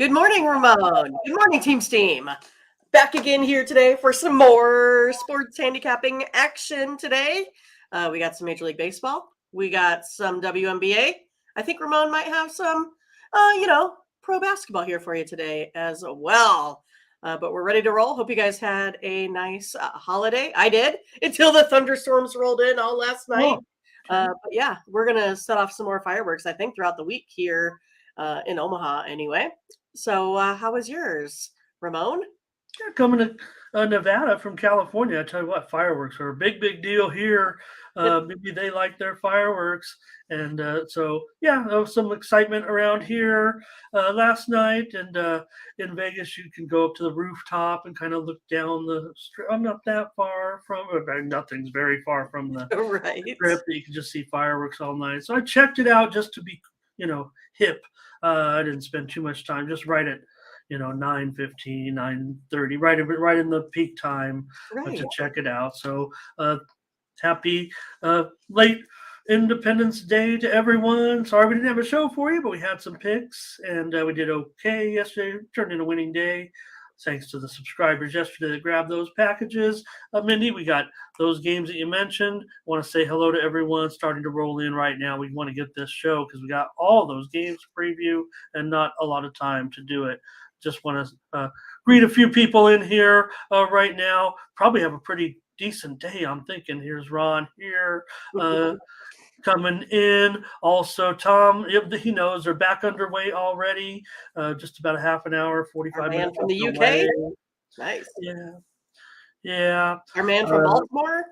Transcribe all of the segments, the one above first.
Good morning, Ramon. Good morning, Team Steam. Back again here today for some more sports handicapping action today. We got some Major League Baseball. We got some WNBA. I think Ramon might have some, pro basketball here for you today as well. But we're ready to roll. Hope you guys had a nice holiday. I did until the thunderstorms rolled in all last night. But yeah, we're going to set off some more fireworks, I think, throughout the week here in Omaha anyway. So how was yours, Ramon? Yeah, coming to Nevada from California, I tell you what, fireworks are a big deal here. Maybe they like their fireworks, and so yeah, there was some excitement around here last night. And in Vegas, you can go up to the rooftop and kind of look down the strip. I'm not that far from it. Nothing's very far from the Right. strip that you can just see fireworks all night. So I checked it out just to be, hip. I didn't spend too much time, just right at 9:15, 9:30, right in the peak time Right. to check it out. So happy late Independence Day to everyone. Sorry we didn't have a show for you, but we had some picks and we did okay yesterday. Turned in a winning day. Thanks to the subscribers yesterday that grabbed those packages. Mindy, we got those games that you mentioned. I want to say hello to everyone starting to roll in right now. We want to get this show because we got all those games to preview and not a lot of time to do it. Just want to greet a few people in here right now. Probably have a pretty decent day. I'm thinking here's Ron here coming in. Also, Tom, he knows they're back underway already. Just about a half an hour, 45 Our man minutes from the UK. Nice. Yeah. Our man from Baltimore.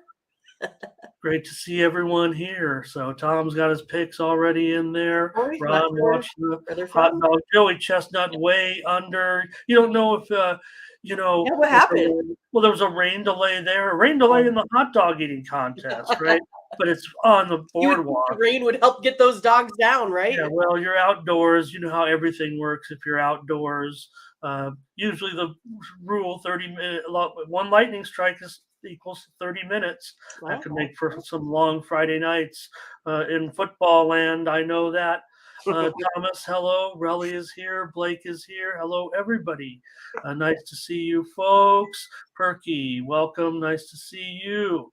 Great to see everyone here. So Tom's got his picks already in there. Ron watched the hot dog. Joey Chestnut way under. You don't know if what happened. Well, there was a rain delay there. A rain delay in the hot dog eating contest, right? But it's on the boardwalk. The rain would help get those dogs down, right? Yeah, well, you're outdoors. You know how everything works if you're outdoors. Usually the rule 30-minute, one lightning strike equals 30 minutes. Wow. That could make for some long Friday nights in football land. I know that. Thomas, hello. Relly is here. Blake is here. Hello, everybody. Nice to see you, folks. Perky, welcome. Nice to see you.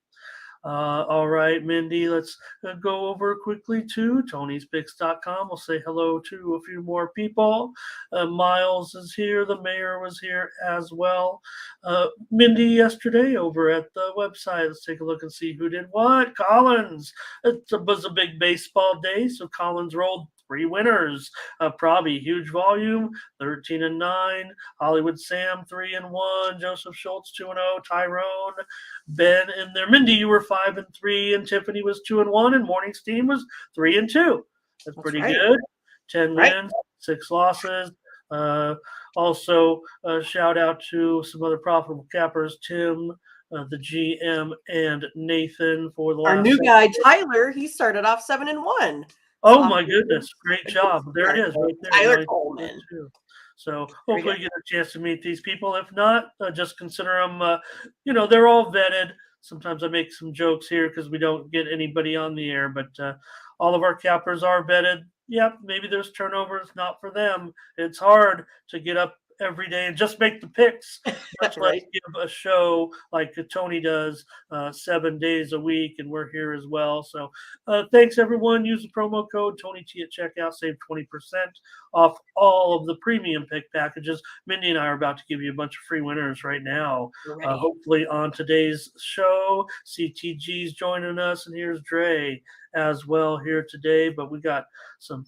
All right, Mindy, let's go over quickly to Tony'sPicks.com. We'll say hello to a few more people. Miles is here. The mayor was here as well. Mindy yesterday over at the website. Let's take a look and see who did what. Collins. It was a big baseball day, so Collins rolled 3 winners. Probably huge volume, 13-9. Hollywood Sam 3-1. Joseph Schultz 2-0. Tyrone, Ben in there. Mindy, you were 5-3, and Tiffany was 2-1, and Morning Steam was 3-2. That's pretty good. 10 wins, 6 losses. Also, shout out to some other profitable cappers, Tim, the GM, and Nathan for the our new guy Tyler. He started off 7-1. Oh my goodness! Great job. There it is, right there. Tyler Coleman. So hopefully you get a chance to meet these people. If not, just consider them. They're all vetted. Sometimes I make some jokes here because we don't get anybody on the air, but all of our cappers are vetted. Yep, maybe there's turnovers. Not for them. It's hard to get up every day and just make the picks. Let's give a show like Tony does 7 days a week, and we're here as well. So thanks, everyone. Use the promo code TonyT at checkout. Save 20% off all of the premium pick packages. Mindy and I are about to give you a bunch of free winners right now. Hopefully on today's show. CTG's joining us, and here's Dre as well here today. But we got some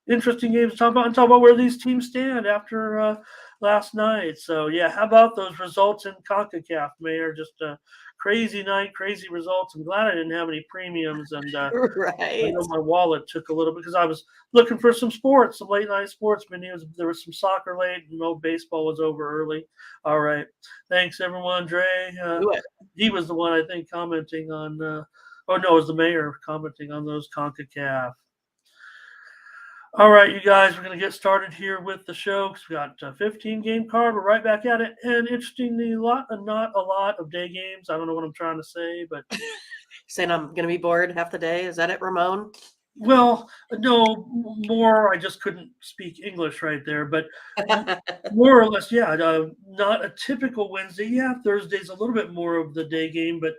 interesting games to talk about where these teams stand after last night. So, yeah, how about those results in CONCACAF, Mayor? Just a crazy night, crazy results. I'm glad I didn't have any premiums. And I know my wallet took a little bit because I was looking for some sports, some late-night sports. There was some soccer late, and baseball was over early. All right. Thanks, everyone. Dre, he was the one, I think, commenting on it was the mayor commenting on those CONCACAF. All right, you guys, we're going to get started here with the show because we got a 15-game card. We're right back at it. And interestingly, not a lot of day games. I don't know what I'm trying to say, but saying I'm going to be bored half the day. Is that it, Ramon? Well, no, more. I just couldn't speak English right there, but m- more or less, yeah. Not a typical Wednesday. Yeah, Thursday's a little bit more of the day game, but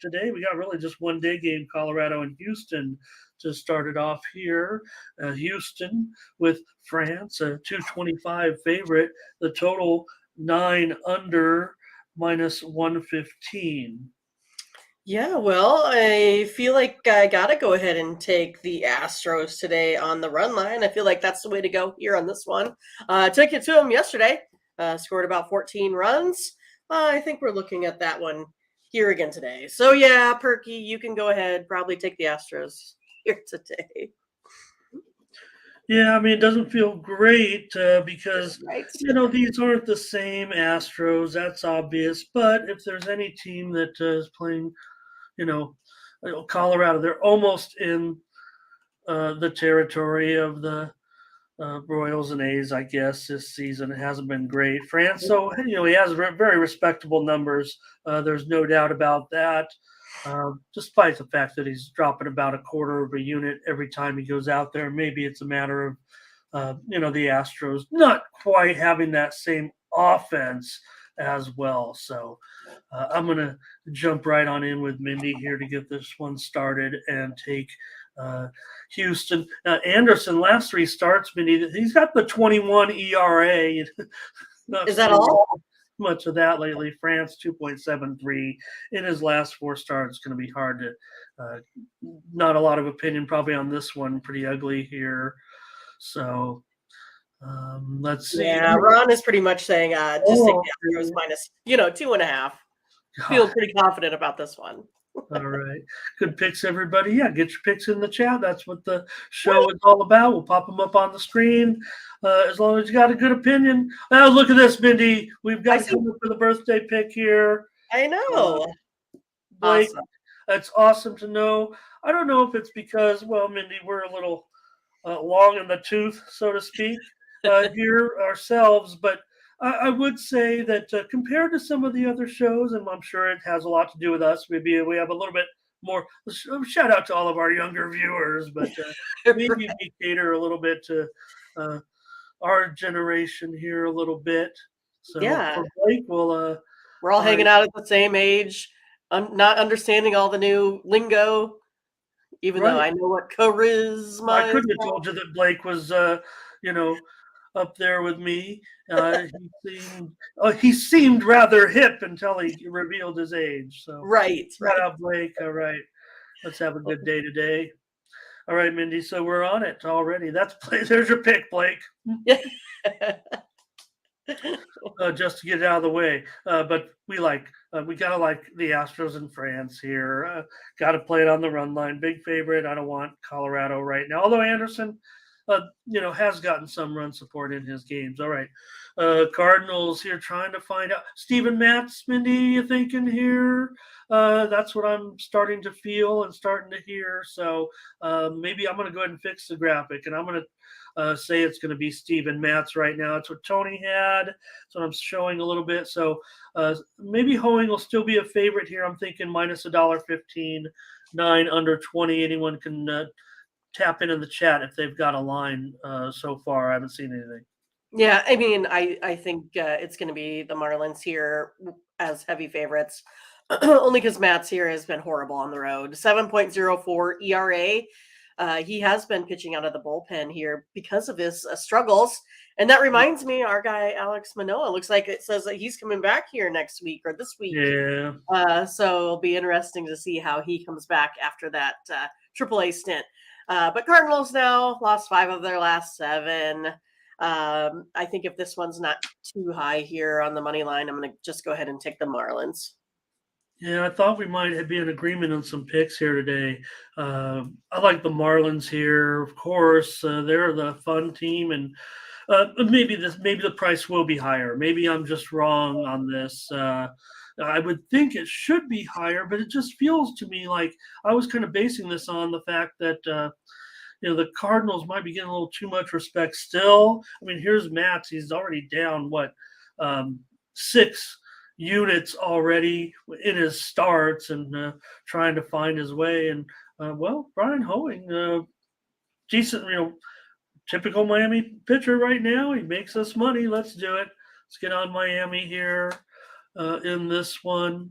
today we got really just one day game. Colorado and Houston to start it off here. Houston with France, a 225 favorite. The total 9 under minus 115. Yeah, well, I feel like I gotta go ahead and take the Astros today on the run line. I feel like that's the way to go here on this one. Took it to them yesterday. Scored about 14 runs. I think we're looking at that one here again today. So yeah, Perky, you can go ahead. Probably take the Astros here today. Yeah, I mean, it doesn't feel great because, Right? these aren't the same Astros. That's obvious. But if there's any team that is playing, you know, Colorado, they're almost in the territory of the Royals and A's, I guess, this season. It hasn't been great. France, so, he has very respectable numbers. There's no doubt about that. Despite the fact that he's dropping about a quarter of a unit every time he goes out there. Maybe it's a matter of the Astros not quite having that same offense as well. So I'm going to jump right on in with Mindy here to get this one started and take uh, Houston. Anderson, last three starts, Mindy, he's got the 21 ERA. Not Is that seen all? much of that lately. France 2.73 in his last four starts. It's going to be hard to, not a lot of opinion probably on this one. Pretty ugly here. So let's see. Yeah, Ron is pretty much saying just take Oh, the Astros minus, 2.5. Feel God. pretty confident about this one. All right. Good picks, everybody. Yeah, get your picks in the chat. That's what the show is all about. We'll pop them up on the screen as long as you got a good opinion. Now, look at this, Mindy. We've got I to see. come up with a birthday pick here. I Uh, know. Blake, Awesome. that's awesome to know. I don't know if it's because, well, Mindy, we're a little long in the tooth, so to speak, here ourselves. But I would say that compared to some of the other shows, and I'm sure it has a lot to do with us, maybe we have a little bit more. Shout out to all of our younger viewers, but maybe we cater a little bit to uh, our generation here a little bit. So Yeah. for Blake, we'll. We're all All right. hanging out at the same age, not understanding all the new lingo, even though Right. I know what I charisma is. couldn't have told you that Blake was, you know, up there with me. He seemed rather hip until he revealed his age. So Right, shout right. out Blake. All right, let's have a good day today. All right, Mindy. So we're on it already. That's there's your pick, Blake. Yeah. Just to get it out of the way. But we gotta like the Astros in France here. Got to play it on the run line. Big favorite. I don't want Colorado right now. Although Anderson, has gotten some run support in his games. All right. Cardinals here trying to find out. Steven Matz, Mindy, you thinking here? That's what I'm starting to feel and starting to hear. So maybe I'm going to go ahead and fix the graphic, and I'm going to say it's going to be Steven Matz right now. It's what Tony had. That's what I'm showing a little bit. So maybe Hoeing will still be a favorite here. I'm thinking minus $1.15, 9 under 20. Anyone can tap in the chat if they've got a line so far. I haven't seen anything. Yeah, I mean, I think it's going to be the Marlins here as heavy favorites, only because Matt's here has been horrible on the road. 7.04 ERA. He has been pitching out of the bullpen here because of his struggles. And that reminds me, our guy Alex Manoah looks like it says that he's coming back here next week or this week. Yeah. So it'll be interesting to see how he comes back after that AAA stint. But Cardinals now lost 5 of their last 7. I think if this one's not too high here on the money line, I'm going to just go ahead and take the Marlins. Yeah, I thought we might be in agreement on some picks here today. I like the Marlins here, of course. They're the fun team, and maybe the price will be higher. Maybe I'm just wrong on this. I would think it should be higher, but it just feels to me like I was kind of basing this on the fact that the Cardinals might be getting a little too much respect still. I mean, here's Matz. He's already down, 6 units already in his starts and trying to find his way. And, Brian Hoeing, decent, typical Miami pitcher right now. He makes us money. Let's do it. Let's get on Miami here in this one.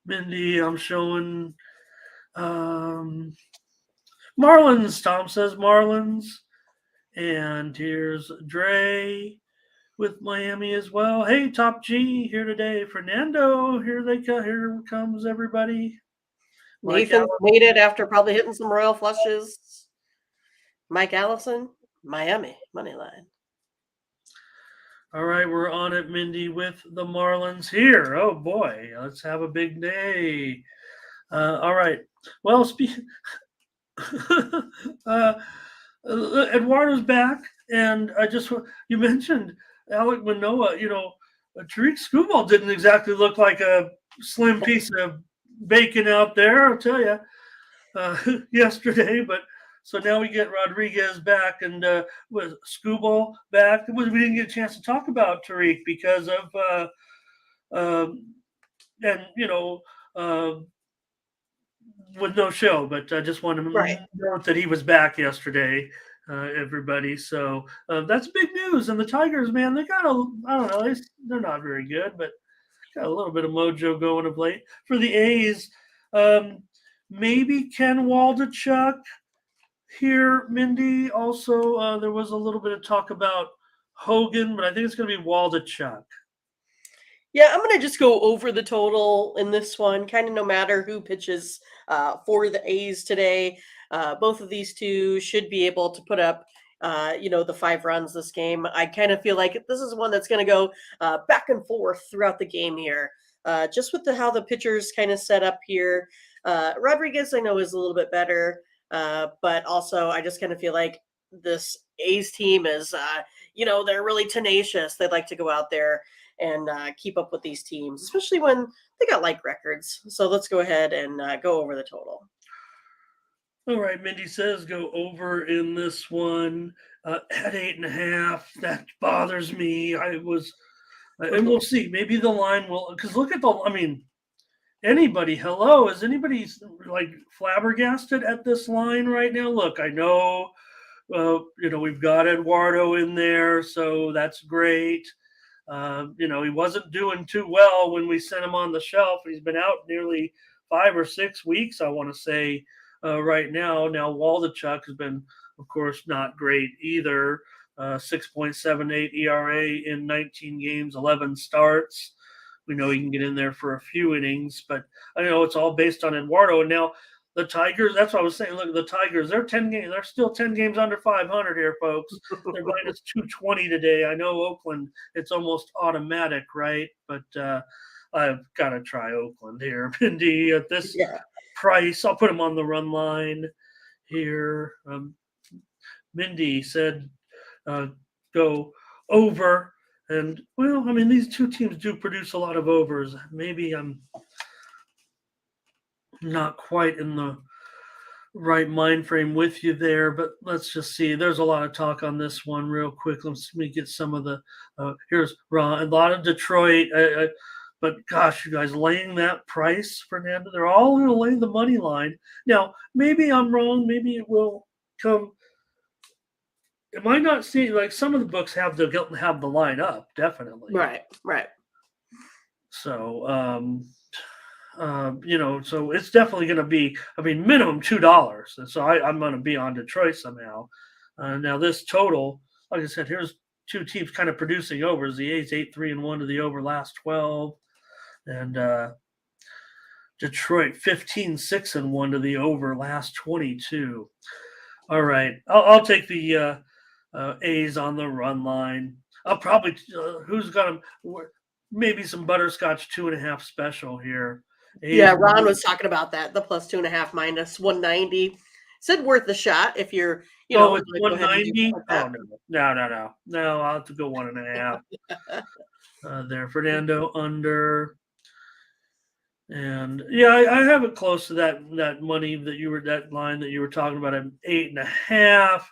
Mindy, I'm showing Marlins. Tom says Marlins. And here's Dre with Miami as well. Hey, Top G here today. Fernando, here they come. Here comes everybody. Nathan made it after probably hitting some royal flushes. Mike Allison, Miami money line. All right, we're on it, Mindy, with the Marlins here. Oh boy, let's have a big day. All right. Well, Eduardo's back, and you mentioned Alek Manoah. Tariq Skubal didn't exactly look like a slim piece of bacon out there, I'll tell you, yesterday. But so now we get Rodriguez back, and with Skubal back, we didn't get a chance to talk about Tariq because of with no show. But I just wanted to note that he was back yesterday. Everybody. So that's big news. And the Tigers, man, they got I don't know, they're not very good, but got a little bit of mojo going of late. For the A's, maybe Ken Waldichuk here, Mindy. Also, there was a little bit of talk about Hogan, but I think it's going to be Waldichuk. Yeah, I'm going to just go over the total in this one, kind of no matter who pitches for the A's today. Both of these two should be able to put up, the 5 runs this game. I kind of feel like this is one that's going to go back and forth throughout the game here. Just with how the pitchers kind of set up here. Rodriguez, I know, is a little bit better. But also, I just kind of feel like this A's team is, they're really tenacious. They'd like to go out there and keep up with these teams, especially when they got like records. So let's go ahead and go over the total. All right, Mindy says go over in this one at 8.5. That bothers me. And we'll see. Maybe the line will, because look at anybody, hello, is anybody like flabbergasted at this line right now? Look, I know, we've got Eduardo in there, so that's great. He wasn't doing too well when we sent him on the shelf. He's been out nearly 5 or 6 weeks, I want to say, right now. Now, Waldichuk has been, of course, not great either. 6.78 ERA in 19 games, 11 starts. We know he can get in there for a few innings, but I know it's all based on Eduardo. And now the Tigers, that's what I was saying. Look, the Tigers, they're still 10 games under 500 here, folks. They're minus 220 today. I know Oakland, it's almost automatic, right? But I've got to try Oakland here. Mindy, at this price, I'll put them on the run line here. Mindy said go over. And, these two teams do produce a lot of overs. Maybe I'm not quite in the right mind frame with you there, but let's just see. There's a lot of talk on this one real quick. Let me get some of the here's Ron. A lot of Detroit. But gosh, you guys laying that price, Fernando, they're all going to lay the money line. Now, maybe I'm wrong. Maybe it will come. Am I not seeing, like, some of the books have the line up, definitely. Right. So, so it's definitely going to be, minimum $2. So I'm going to be on Detroit somehow. Now this total, like I said, here's two teams kind of producing overs. The A's 8-3-1 to the over last 12, and Detroit 15-6-1 to the over last 22. All right, I'll take the A's on the run line. I'll probably who's got them? Maybe some butterscotch 2.5 special here. A's, yeah, Ron was talking about that. The plus 2.5 minus 190. Said worth the shot if you're, it's 190. Oh no! I'll have to go 1.5. There, Fernando under. And I have it close to that money that line that you were talking about at 8.5,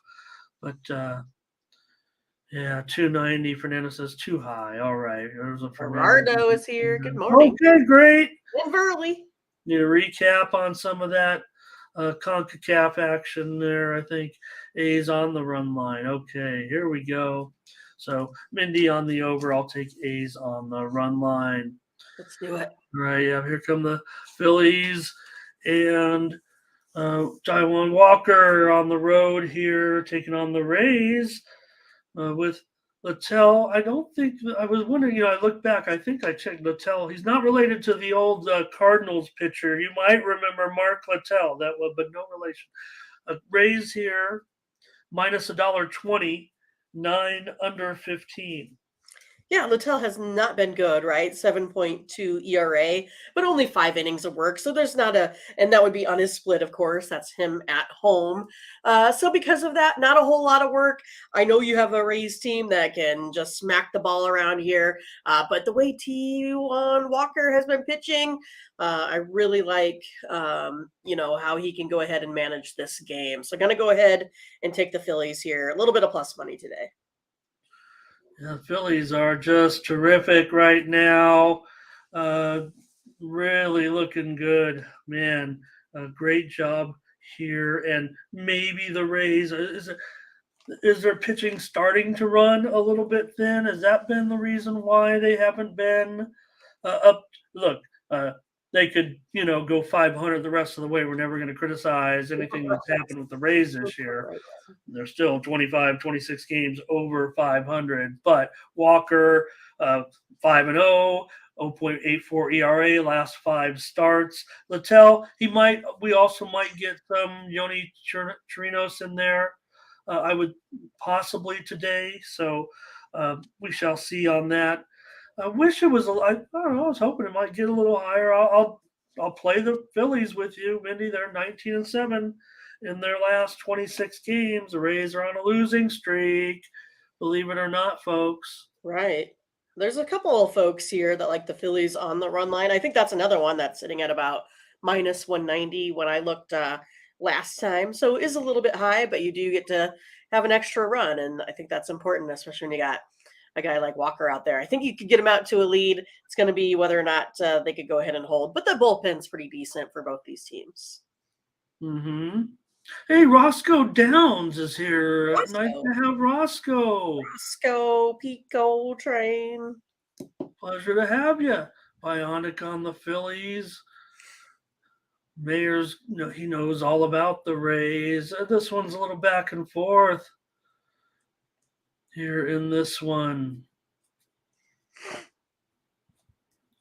but 290. Fernando says too high. All right, there's a Gerardo is here. Good morning. Okay, great. And Verley. Need a recap on some of that CONCACAF action there. I think A's on the run line. Okay, here we go. So Mindy on the over. I'll take A's on the run line. Let's do it. All right, yeah, here come the Phillies and Taiwan Walker on the road here, taking on the Rays with Littell. I don't think I was wondering. I looked back. I think I checked Littell. He's not related to the old Cardinals pitcher. You might remember Mark Littell. That was, but no relation. Rays here minus $1.20, 9 under 15. Yeah, Littell has not been good, right? 7.2 ERA, but only 5 innings of work. So there's not and that would be on his split, of course. That's him at home. So because of that, not a whole lot of work. I know you have a Rays team that can just smack the ball around here. But the way T1 Walker has been pitching, I really like, how he can go ahead and manage this game. So I'm going to go ahead and take the Phillies here. A little bit of plus money today. The Phillies are just terrific right now. Really looking good, man. Great job here, and maybe the Rays is their pitching starting to run a little bit thin? Has that been the reason why they haven't been up? Look, they could go 500 the rest of the way. We're never going to criticize anything that's happened with the Rays this year. They're still 25, 26 games over 500. But Walker, 5-0, 0.84 ERA, last 5 starts. Littell, we also might get some Yoni Chirinos in there. I would possibly today. So we shall see on that. I wish it was. I don't know. I was hoping it might get a little higher. I'll play the Phillies with you, Mindy. They're 19-7 in their last 26 games. The Rays are on a losing streak. Believe it or not, folks. Right. There's a couple of folks here that like the Phillies on the run line. I think that's another one that's sitting at about minus 190 when I looked last time. So it is a little bit high, but you do get to have an extra run. And I think that's important, especially when you got a guy like Walker out there. I think you could get him out to a lead. It's going to be whether or not they could go ahead and hold. But the bullpen's pretty decent for both these teams. Mm-hmm. Hey, Roscoe Downs is here. Roscoe. Nice to have Roscoe. Roscoe, Pico Train. Pleasure to have you. Bionic on the Phillies. Mayer's, he knows all about the Rays. This one's a little back and forth here in this one.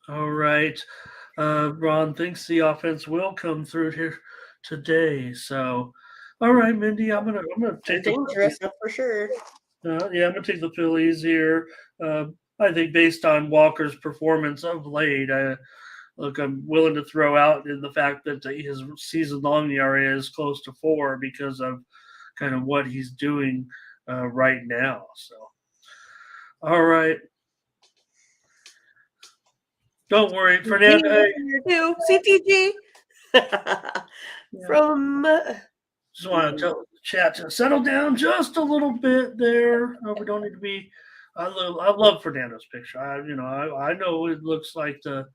All right. Ron thinks the offense will come through here today. So, all right, Mindy, I'm gonna take dangerous, that's for sure. I'm gonna take the Phillies here. I think based on Walker's performance of late, I'm willing to throw out in the fact that his season-long ERA is close to 4 because of kind of what he's doing right now. So, all right. Don't worry, Fernando. CTG from. Just want to tell the chat to settle down just a little bit there. We don't need to be. I love Fernando's picture. I know it looks like the,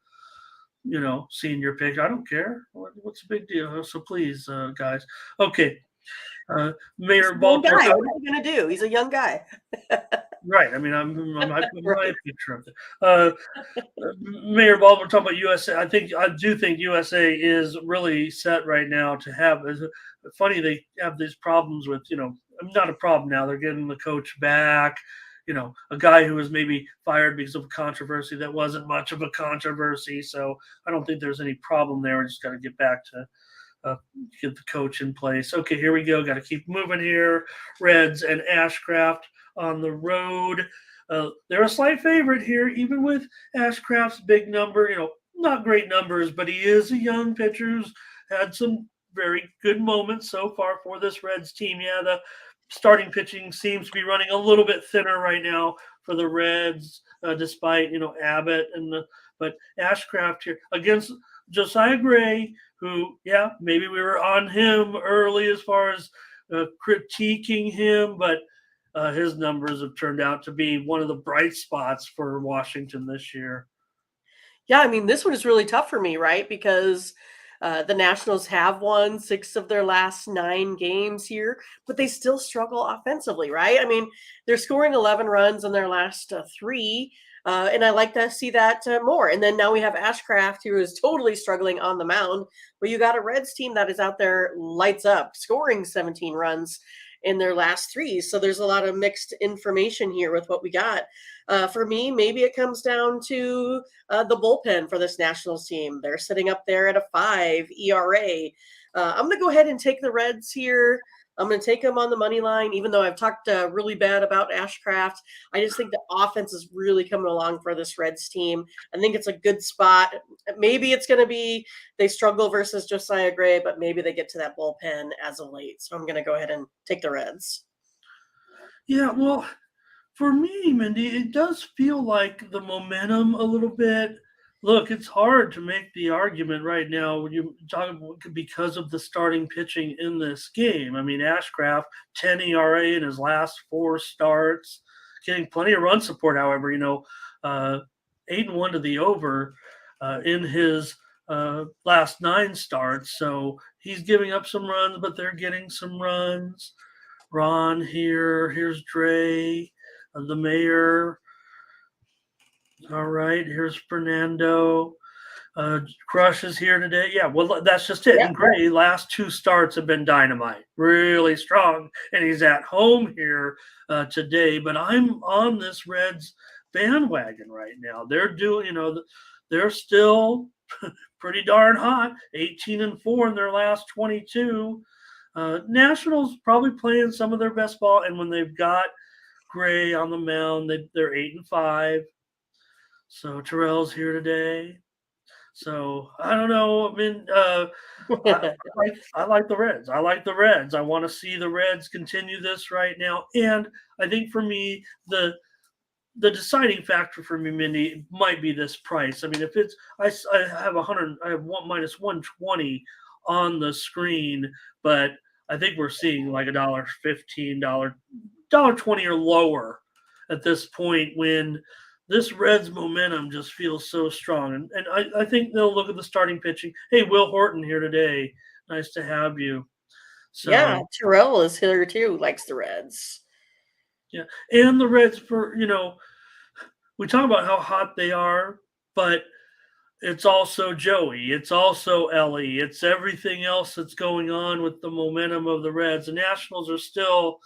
seeing your picture. I don't care. What's the big deal? So please, guys. Okay. Mayor Baltimore. What are you gonna do? He's a young guy. Right. I mean, I'm my picture of it. Mayor Baltimore talking about USA. I do think USA is really set right now to have. Funny they have these problems with not a problem now. They're getting the coach back. A guy who was maybe fired because of a controversy that wasn't much of a controversy. So I don't think there's any problem there. We just got to get back to. Get the coach in place. Okay, here we go. Got to keep moving here. Reds and Ashcraft on the road. They're a slight favorite here, even with Ashcraft's big number. Not great numbers, but he is a young pitcher who's had some very good moments so far for this Reds team. Yeah, the starting pitching seems to be running a little bit thinner right now for the Reds, despite Abbott but Ashcraft here against Josiah Gray, who, maybe we were on him early as far as critiquing him, but his numbers have turned out to be one of the bright spots for Washington this year. Yeah, I mean, this one is really tough for me, right? Because The Nationals have won 6 of their last 9 games here, but they still struggle offensively, right? I mean, they're scoring 11 runs in their last 3, and I like to see that more. And then now we have Ashcraft, who is totally struggling on the mound. But you got a Reds team that is out there lights up, scoring 17 runs in their last 3. So there's a lot of mixed information here with what we got. For me, maybe it comes down to the bullpen for this Nationals team. They're sitting up there at a 5 ERA. I'm going to go ahead and take the Reds here. I'm going to take them on the money line, even though I've talked really bad about Ashcraft. I just think the offense is really coming along for this Reds team. I think it's a good spot. Maybe it's going to be they struggle versus Josiah Gray, but maybe they get to that bullpen as of late. So I'm going to go ahead and take the Reds. Yeah, well, for me, Mindy, it does feel like the momentum a little bit. Look, it's hard to make the argument right now when you talk about because of the starting pitching in this game. I mean, Ashcraft, 10 ERA in his last 4 starts, getting plenty of run support. However, 8-1 to the over in his last 9 starts. So he's giving up some runs, but they're getting some runs. Ron here. Here's Dre, the mayor. All right. Here's Fernando. Crush is here today. Yeah, well, that's just it. Yeah. And Gray, last 2 starts have been dynamite, really strong. And he's at home here today. But I'm on this Reds bandwagon right now. They're doing, they're still pretty darn hot. 18-4 in their last 22. Nationals probably playing some of their best ball, and when they've got Gray on the mound, they're 8-5. So Terrell's here today. So I don't know. I mean, I like the Reds. I like the Reds. I want to see the Reds continue this right now. And I think for me, the deciding factor for me, Mindy, might be this price. I mean, if it's I have 100, I have one minus 120 on the screen, but I think we're seeing like $1.15, $1.20 or lower at this point when this Reds momentum just feels so strong. And I think they'll look at the starting pitching. Hey, Will Horton here today. Nice to have you. So, yeah, Terrell is here too, likes the Reds. Yeah. And the Reds we talk about how hot they are, but it's also Joey. It's also Ellie. It's everything else that's going on with the momentum of the Reds. The Nationals are still,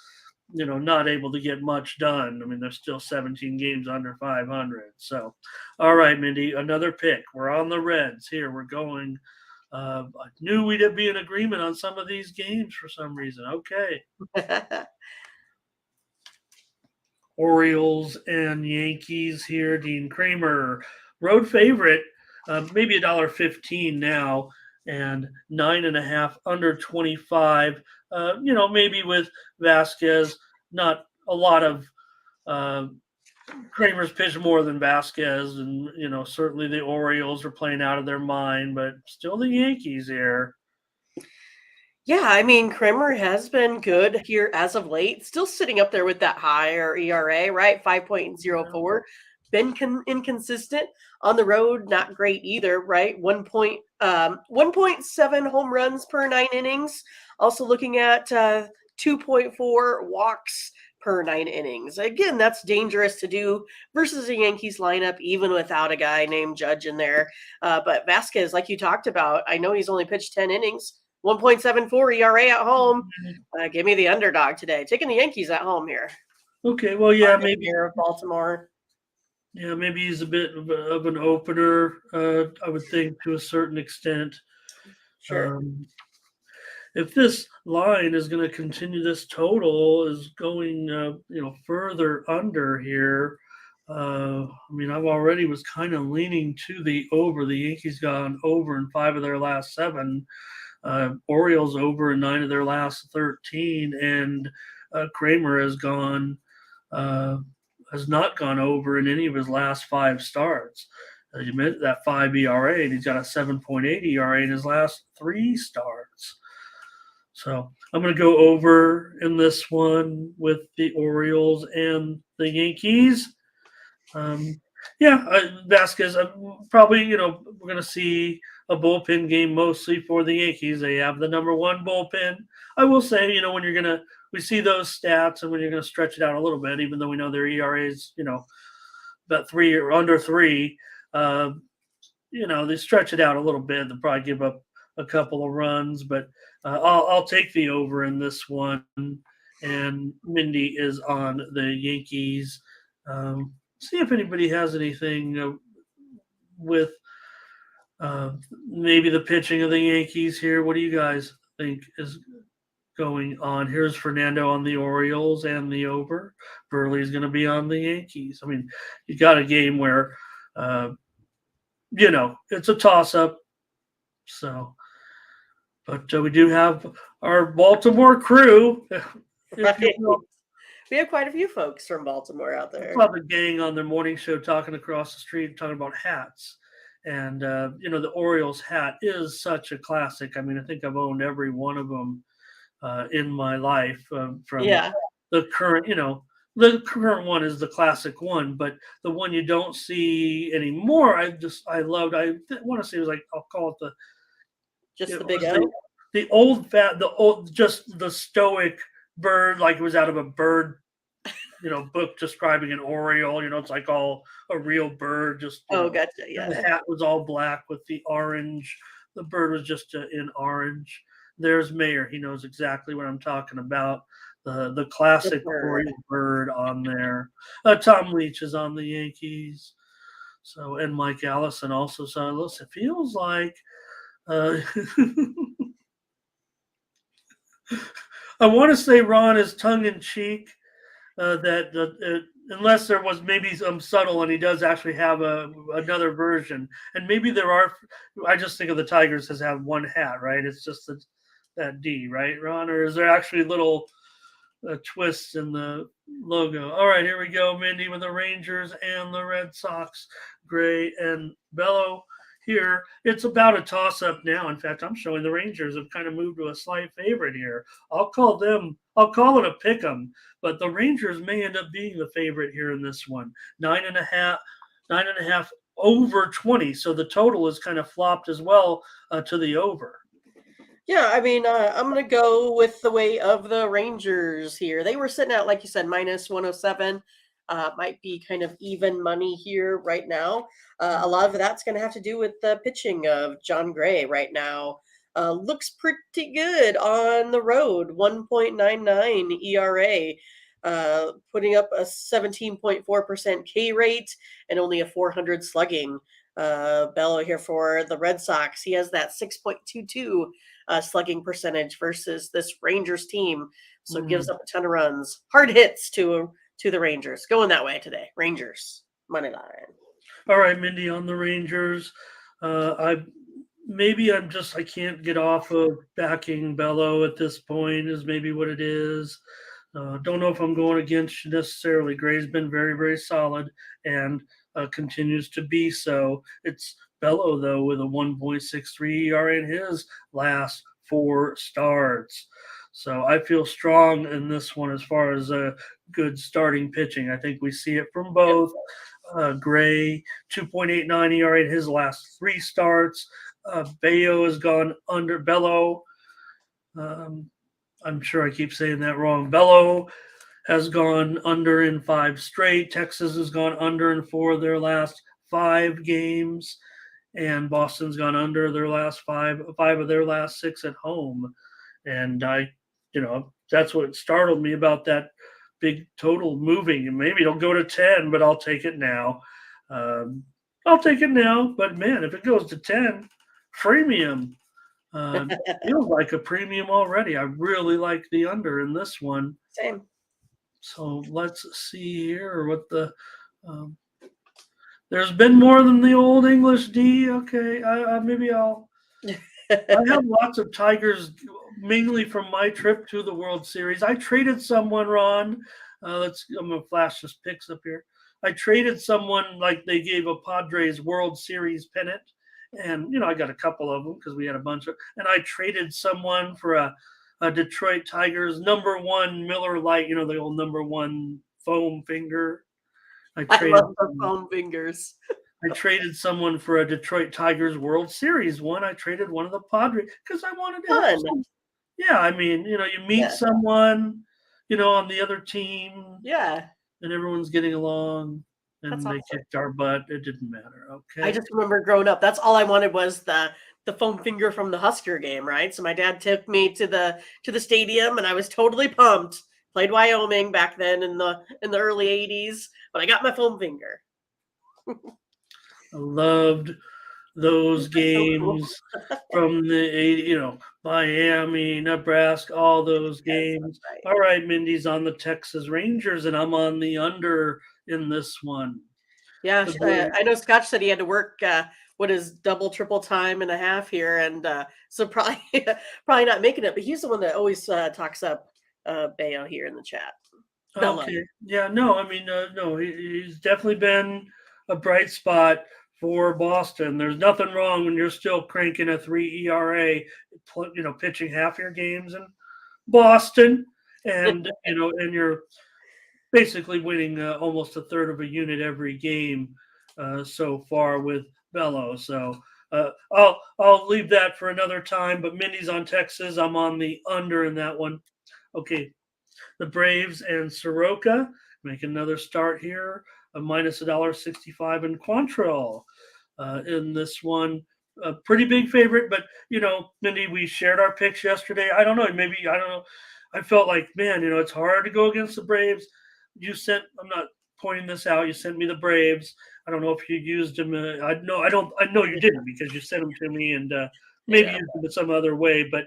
not able to get much done. I mean, they're still 17 games under 500. So, all right, Mindy, another pick. We're on the Reds here. We're going. I knew we'd be in agreement on some of these games for some reason. Okay. Orioles and Yankees here. Dean Kramer, road favorite, maybe $1.15 now, and 9.5 under 25. Maybe with Vasquez, not a lot of Kramer's pitched more than Vasquez, and certainly the Orioles are playing out of their mind, but still the Yankees here. Yeah, I mean, Kramer has been good here as of late, still sitting up there with that higher ERA, right? 5.04. Been inconsistent on the road, not great either, right? 1.7 home runs per 9 innings. Also looking at 2.4 walks per 9 innings. Again, that's dangerous to do versus a Yankees lineup, even without a guy named Judge in there. But Vasquez, like you talked about, I know he's only pitched 10 innings. 1.74 ERA at home. Give me the underdog today. Taking the Yankees at home here. Okay, well, yeah, maybe here, Baltimore. Yeah, maybe he's a bit of an opener. I would think to a certain extent. Sure. If this line is going to continue, this total is going, further under here. I mean, I've already was kind of leaning to the over. The Yankees gone over in 5 of their last 7. Orioles over in 9 of their last 13, and Kramer has not gone over in any of his last 5 starts. You meant that 5 ERA, and he's got a 7.8 ERA in his last 3 starts. So I'm going to go over in this one with the Orioles and the Yankees. Vasquez, probably, we're going to see a bullpen game mostly for the Yankees. They have the number one bullpen. I will say, when we see those stats and when you're gonna stretch it out a little bit, even though we know their ERA is, about 3 or under 3. They stretch it out a little bit. They'll probably give up a couple of runs, but I'll take the over in this one. And Mindy is on the Yankees. See if anybody has anything with maybe the pitching of the Yankees here. What do you guys think is going on? Here's Fernando on the Orioles and the over. Burley's going to be on the Yankees. I mean, you got a game where, it's a toss-up. So, but we do have our Baltimore crew. We have quite a few folks from Baltimore out there. Saw the gang on their morning show talking across the street, talking about hats. And, the Orioles hat is such a classic. I mean, I think I've owned every one of them in my life from the current, the current one is the classic one, but the one you don't see anymore, I loved. I want to say it was like, I'll call it the big O. Just the stoic bird, like it was out of a bird, book describing an Oriole. It's like all a real bird. Just gotcha. Yeah. The hat was all black with the orange. The bird was just in orange. There's Mayer. He knows exactly what I'm talking about. The classic Oriole bird on there. Tom Leach is on the Yankees. So, and Mike Allison also. So listen, it feels like I want to say Ron is tongue in cheek. Unless there was maybe some subtle, and he does actually have another version, and maybe there are. I just think of the Tigers as have one hat, right? It's just that D, right, Ron? Or is there actually little twists in the logo? All right, here we go, Mindy, with the Rangers and the Red Sox, Gray and Bello. Here, it's about a toss-up now. In fact, I'm showing the Rangers have kind of moved to a slight favorite here. I'll call it a pick'em, but the Rangers may end up being the favorite here in this one. 9.5 over 20. So the total is kind of flopped as well to the over. Yeah, I mean, I'm going to go with the way of the Rangers here. They were sitting at, like you said, minus 107. Might be kind of even money here right now. A lot of that's going to have to do with the pitching of John Gray right now. Looks pretty good on the road, 1.99 ERA, putting up a 17.4% K rate and only a 400 slugging. Bello here for the Red Sox. He has that 6.22 slugging percentage versus this Rangers team. So gives up a ton of runs. Hard hits to the Rangers. Going that way today. Rangers, money line. All right, Mindy, on the Rangers. I can't get off of backing Bello at this point is maybe what it is. Don't know if I'm going against you necessarily. Gray's been very, very solid and continues to be so. It's Bello, though, with a 1.63 ERA in his last 4 starts. So I feel strong in this one as far as good starting pitching. I think we see it from both. Gray, 2.89 ERA in his last 3 starts. Bello has gone under. Bello, I'm sure I keep saying that wrong. Bello has gone under in 5 straight. Texas has gone under in 4 of their last 5 games. And Boston's gone under their last 5 of their last 6 at home. And that's what startled me about that big total moving. And maybe it'll go to 10, but I'll take it now. But man, if it goes to 10, premium. Feels like a premium already. I really like the under in this one. Same. So let's see here what the there's been more than the old English D. Okay, maybe I'll. I have lots of Tigers, mainly from my trip to the World Series. I traded someone, Ron. I'm gonna flash this pics up here. I traded someone like they gave a Padres World Series pennant, and I got a couple of them because we had a bunch of. And I traded someone for a Detroit Tigers #1 Miller Lite. The old #1 foam finger. I love the foam fingers. I traded someone for a Detroit Tigers World Series one. I traded one of the Padres because I wanted to have Fun. some. Yeah, I mean, you meet Yeah. someone, on the other team, Yeah. and everyone's getting along, and That's they awesome. kicked our butt. It didn't matter. I Okay. just remember growing up, that's all I wanted was the foam finger from the Husker game, right? So my dad took me to the stadium and I was totally pumped. Played Wyoming back then in the early 80s, but I got my foam finger. I loved those That's so cool. games from the 80, Miami, Nebraska, all those Yes, that's games. right. All right, Mindy's on the Texas Rangers, and I'm on the under in this one. Yeah, The Braves. I know Scotch said he had to work what is double, triple time and a half here, and so probably probably not making it. But he's the one that always talks up Bayo here in the chat. Bello. Okay. Yeah, no, I mean, no, he's definitely been a bright spot for Boston. There's nothing wrong when you're still cranking a 3 ERA, pitching half your games in Boston, and and you're basically winning almost a third of a unit every game so far with Bello. So I'll leave that for another time. But Mindy's on Texas. I'm on the under in that one. Okay, the Braves and Soroka make another start here. A minus $1.65 in Quantrill in this one. A pretty big favorite, but Mindy, we shared our picks yesterday. I don't know, maybe I don't know. I felt like, man, it's hard to go against the Braves. I'm not pointing this out. You sent me the Braves. I don't know if you used them. I know I don't. I know you didn't because you sent them to me, and maybe Yeah. used them in some other way. But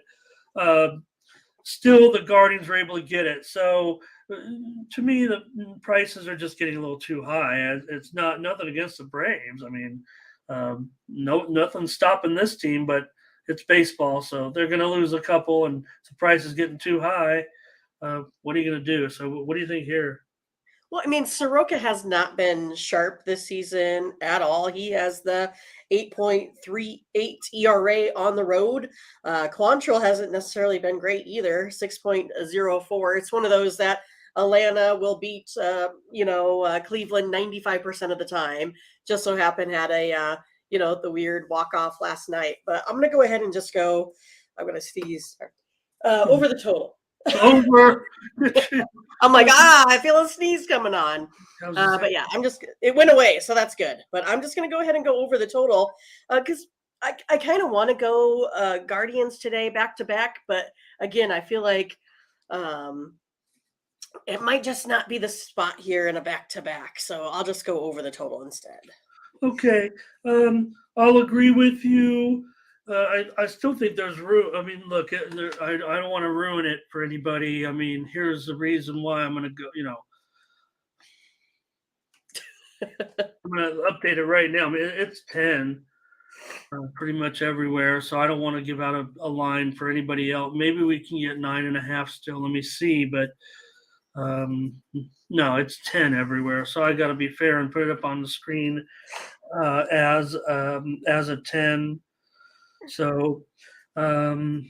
still, the Guardians were able to get it. So to me, the prices are just getting a little too high. It's not nothing against the Braves. I mean, nothing stopping this team, but it's baseball, so they're going to lose a couple, and the price is getting too high. What are you going to do? So, what do you think here? Well, I mean, Soroka has not been sharp this season at all. He has the 8.38 ERA on the road. Quantrill hasn't necessarily been great either, 6.04. It's one of those that Atlanta will beat, Cleveland 95% of the time. Just so happened had the weird walk-off last night. But I'm going to go ahead and just go, I'm going to sneeze, over the total. Over. I'm like, I feel a sneeze coming on. But yeah, it went away, so that's good. But I'm just going to go ahead and go over the total because I kind of want to go Guardians today back to back. But again, I feel like it might just not be the spot here in a back to back. So I'll just go over the total instead. Okay. I'll agree with you. I still think there's room. I mean, look, I don't want to ruin it for anybody. I mean, here's the reason why I'm going to go, I'm going to update it right now. I mean, it's 10 pretty much everywhere. So I don't want to give out a line for anybody else. Maybe we can get 9.5 still. Let me see. But no, it's 10 everywhere. So I got to be fair and put it up on the screen as a 10. So, look,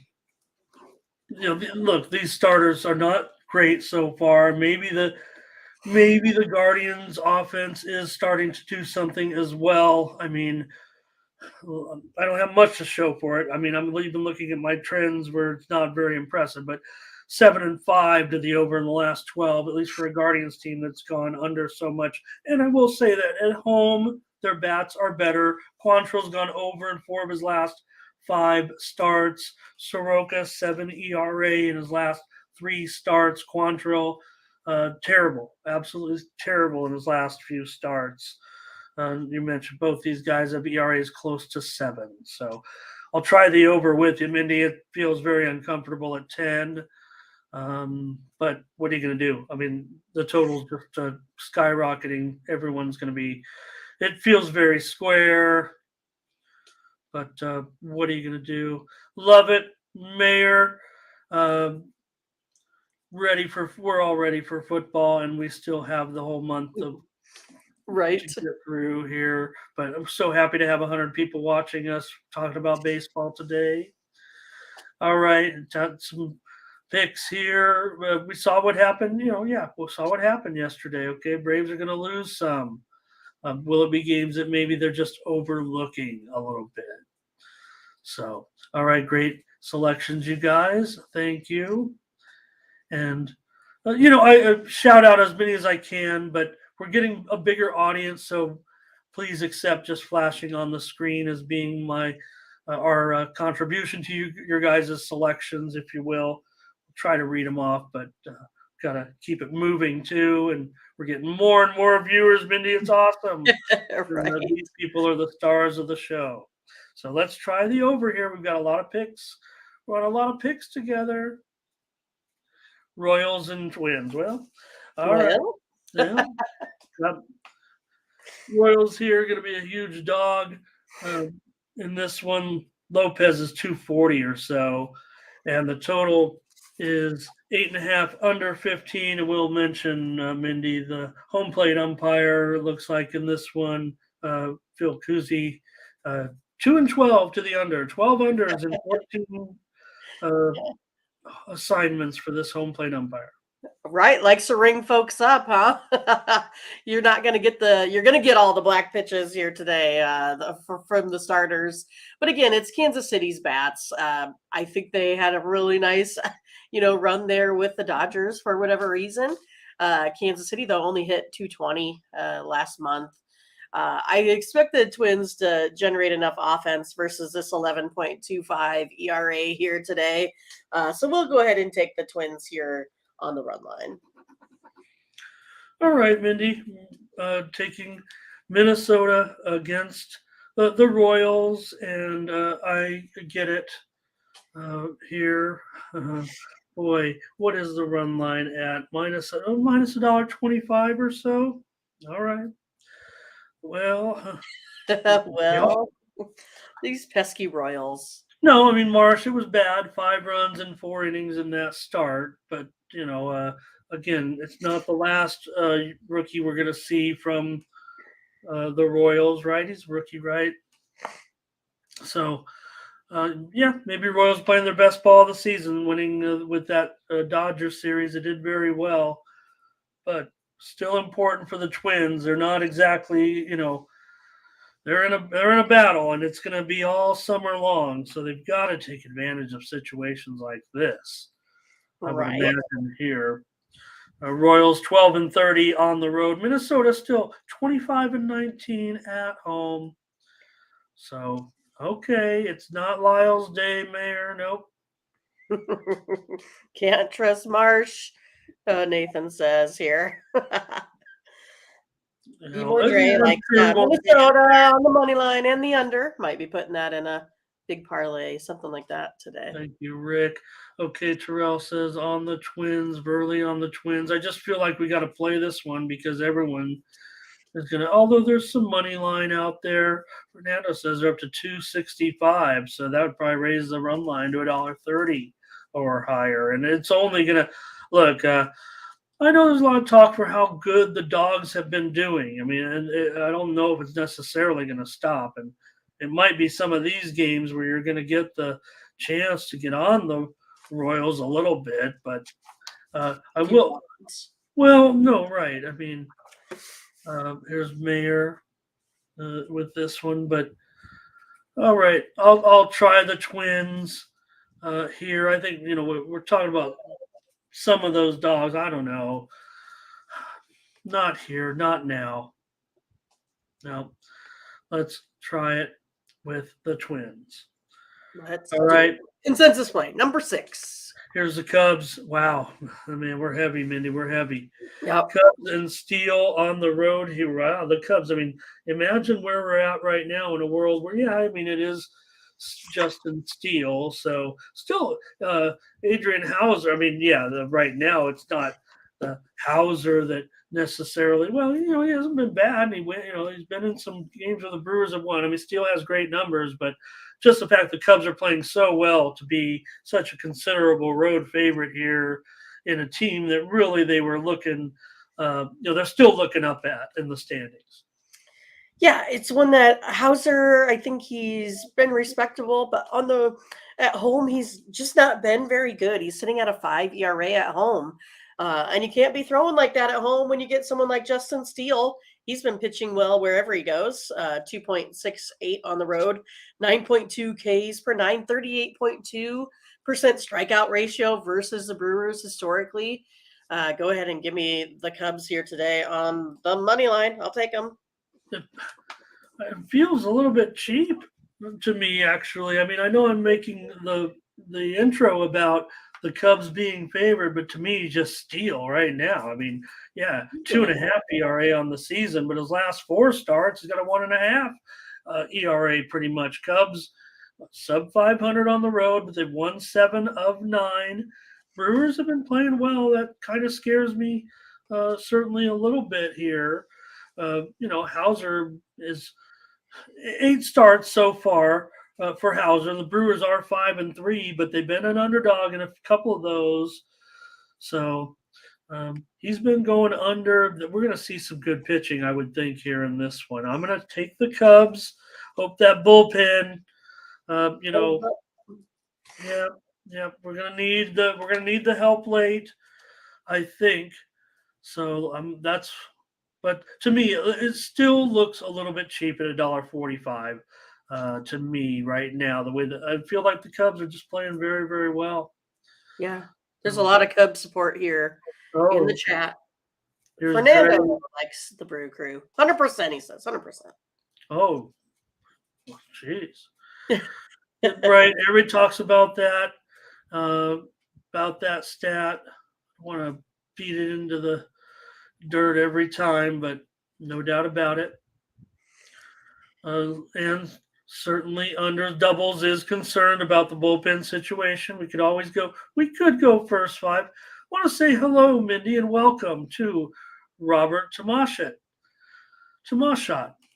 these starters are not great so far. Maybe the Guardians' offense is starting to do something as well. I mean, I don't have much to show for it. I mean, I'm even looking at my trends where it's not very impressive, but 7-5 to the over in the last 12, at least for a Guardians team that's gone under so much. And I will say that at home, their bats are better. Quantrill's gone over in 4 of his last 5 starts. Soroka, 7 ERA in his last 3 starts. Quantrill, terrible, absolutely terrible in his last few starts. You mentioned both these guys have ERAs close to 7. So I'll try the over with you, Mindy. It feels very uncomfortable at 10. But what are you going to do? I mean, the total's just skyrocketing. Everyone's going to be – it feels very square. But what are you going to do? Love it, Mayor. We're all ready for football, and we still have the whole month of Right. to get through here. But I'm so happy to have 100 people watching us talking about baseball today. All right, got some picks here. We saw what happened. We saw what happened yesterday. Okay, Braves are going to lose some. Will it be games that maybe they're just overlooking a little bit? So, all right, great selections, you guys. Thank you. And I shout out as many as I can, but we're getting a bigger audience, so please accept just flashing on the screen as being my our contribution to your guys' selections, if you will. We'll try to read them off, but gotta keep it moving too. And we're getting more and more viewers, Mindy. It's awesome. Right. These people are the stars of the show. So let's try the over here. We've got a lot of picks. We're on a lot of picks together. Royals and Twins. Well, all right. Well, Yeah. Got Royals here going to be a huge dog. In this one, Lopez is 240 or so, and the total is 8.5 under 15. And we'll mention Mindy, the home plate umpire. Looks like in this one, Phil Cousy, 2-12 to the under, 12 unders and 14 assignments for this home plate umpire. right, likes to ring folks up, huh? You're gonna get all the black pitches here today from the starters. But again, it's Kansas City's bats. I think they had a really nice, run there with the Dodgers for whatever reason. Kansas City though only hit 220 last month. I expect the Twins to generate enough offense versus this 11.25 ERA here today. So we'll go ahead and take the Twins here on the run line. All right, Mindy, taking Minnesota against the Royals, and I get it here. Boy, what is the run line at? Minus $1.25 or so. All right. Well, Well, these pesky Royals. no, I mean Marsh. It was bad. 5 runs in 4 innings in that start, but again, it's not the last rookie we're going to see from the Royals, right? He's a rookie, right? So, maybe Royals playing their best ball of the season, winning with that Dodgers series. They did very well, but still important for the Twins. They're not exactly, they're in a battle, and it's going to be all summer long. So they've got to take advantage of situations like this. I would Right. imagine here. Royals 12-30 on the road. Minnesota still 25-19 at home. So okay, it's not Lyle's day, Mayor. Nope. Can't trust Marsh. Nathan says here. Emo Dre likes Minnesota on the money line and the under. Might be putting that in a big parlay, something like that today. Thank you, Rick. Okay, Terrell says on the Twins, Burley on the Twins. I just feel like we got to play this one because everyone is going to, although there's some money line out there. Fernando says they're up to 265, so that would probably raise the run line to $1.30 or higher. And it's only going to, look, I know there's a lot of talk for how good the Dogs have been doing. I mean, I don't know if it's necessarily going to stop. And it might be some of these games where you're going to get the chance to get on the Royals a little bit, but I will. Well, no, right. I mean, here's Mayor with this one, but all right, I'll try the Twins here. I think we're talking about some of those Dogs. I don't know. Not here, not now. No, let's try it with the Twins. All right. Consensus play number 6. Here's the Cubs. Wow. I mean, we're heavy, Mindy. We're heavy. Yep. Cubs and Steele on the road here. Wow, the Cubs. I mean, imagine where we're at right now in a world where, it is Justin Steele. So still Adrian Hauser. I mean, right now it's not the Hauser that necessarily, he hasn't been bad. And he's been in some games where the Brewers have won. I mean, Steele has great numbers, but just the fact the Cubs are playing so well to be such a considerable road favorite here in a team that really they were looking, they're still looking up at in the standings. Yeah, it's one that Hauser, I think he's been respectable, but at home, he's just not been very good. He's sitting at a 5 ERA at home. And you can't be throwing like that at home when you get someone like Justin Steele He's been pitching well wherever he goes. 2.68 on the road, 9.2 Ks per nine, 38.2% strikeout ratio versus the Brewers historically. Go ahead and give me the Cubs here today on the money line. I'll take them. It feels a little bit cheap to me, actually. I mean, I know I'm making the intro about the Cubs being favored, but to me, just steal right now. I mean, yeah, 2.5 ERA on the season, but his last 4 starts, he's got a 1.5 ERA pretty much. Cubs sub 500 on the road, but they've won 7 of 9. Brewers have been playing well. That kind of scares me, certainly a little bit here. Hauser is 8 starts so far for Hauser. The Brewers are 5-3, but they've been an underdog in a couple of those. So he's been going under. We're going to see some good pitching, I would think, here in this one. I'm going to take the Cubs. Hope that bullpen. Yeah. We're going to need the help late, I think. So that's. But to me, it still looks a little bit cheap at $1.45 to me right now. The way that I feel like the Cubs are just playing very, very well. Yeah, there's a lot of Cubs support here in the chat. Fernando likes the Brew Crew. 100%, he says. 100%. Oh, jeez. Right. Everybody talks about that stat. I want to beat it into the dirt every time, but no doubt about it. And certainly under doubles is concerned about the bullpen situation. We could go first 5. I want to say hello, Mindy, and welcome to Robert Tomashat,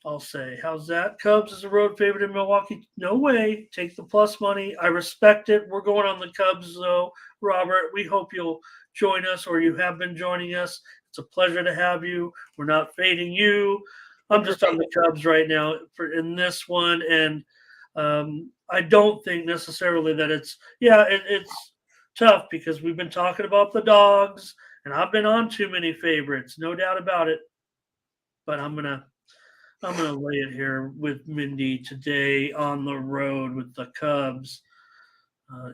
I'll say. How's that? Cubs is a road favorite in Milwaukee. No way. Take the plus money. I respect it. We're going on the Cubs, though, Robert. We hope you'll join us, or you have been joining us. It's a pleasure to have you. We're not fading you. I'm just on the Cubs right now in this one, and I don't think necessarily that it's tough because we've been talking about the dogs, and I've been on too many favorites, no doubt about it. But I'm gonna lay it here with Mindy today on the road with the Cubs.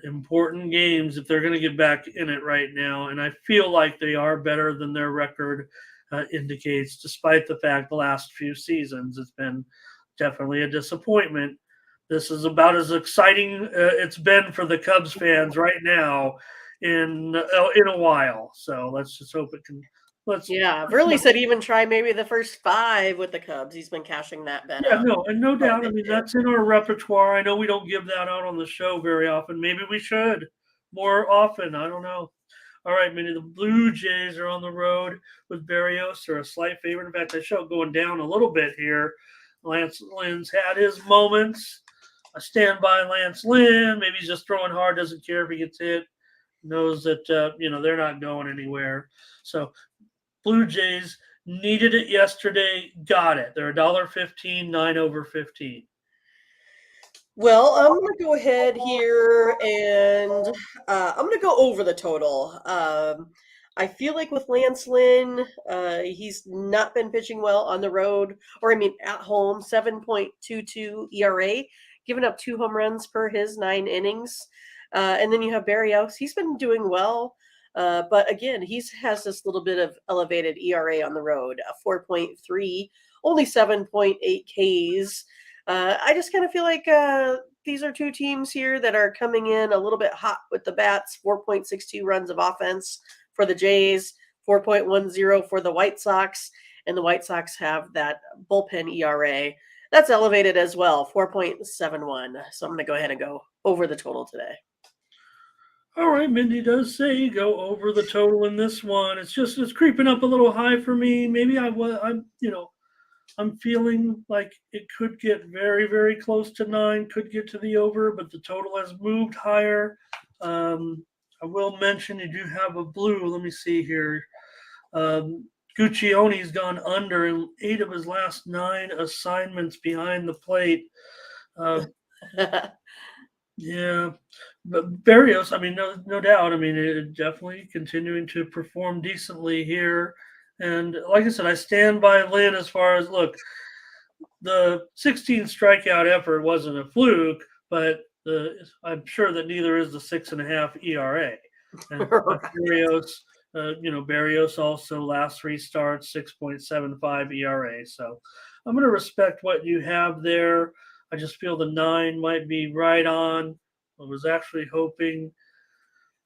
Important games if they're going to get back in it right now, and I feel like they are better than their record indicates, despite the fact the last few seasons it's been definitely a disappointment. This is about as exciting it's been for the Cubs fans right now in a while. So let's just hope it can. Verley said even try maybe the first 5 with the Cubs. He's been cashing that bet out. No doubt. I mean, that's in our repertoire. I know we don't give that out on the show very often. Maybe we should more often. I don't know. All right, Minnie, the Blue Jays are on the road with Berrios. They're a slight favorite. In fact, I show going down a little bit here. Lance Lynn's had his moments. I stand by Lance Lynn. Maybe he's just throwing hard, doesn't care if he gets hit. Knows that, they're not going anywhere. So Blue Jays needed it yesterday, got it. They're $1.15, 9 over 15. Well, I'm going to go ahead here and I'm going to go over the total. I feel like with Lance Lynn, he's not been pitching well on the road, at home, 7.22 ERA, giving up 2 home runs per his 9 innings. And then you have Berrios. He's been doing well. But again, he has this little bit of elevated ERA on the road, a 4.3, only 7.8 Ks. I just kind of feel like these are 2 teams here that are coming in a little bit hot with the bats. 4.62 runs of offense for the Jays, 4.10 for the White Sox, and the White Sox have that bullpen ERA. That's elevated as well, 4.71. So I'm going to go ahead and go over the total today. All right, Mindy does say go over the total in this one. It's creeping up a little high for me. Maybe I'm feeling like it could get very, very close to 9, could get to the over, but the total has moved higher. I will mention you do have a blue. Let me see here. Guccione's gone under in 8 of his last 9 assignments behind the plate. Yeah, but Berrios, no doubt. It definitely continuing to perform decently here. And like I said, I stand by Lynn as far as look, the 16 strikeout effort wasn't a fluke, but I'm sure that neither is the 6.5 ERA. And Right. Barrios also last three starts 6.75 ERA. So I'm going to respect what you have there. I just feel the 9 might be right on. I was actually hoping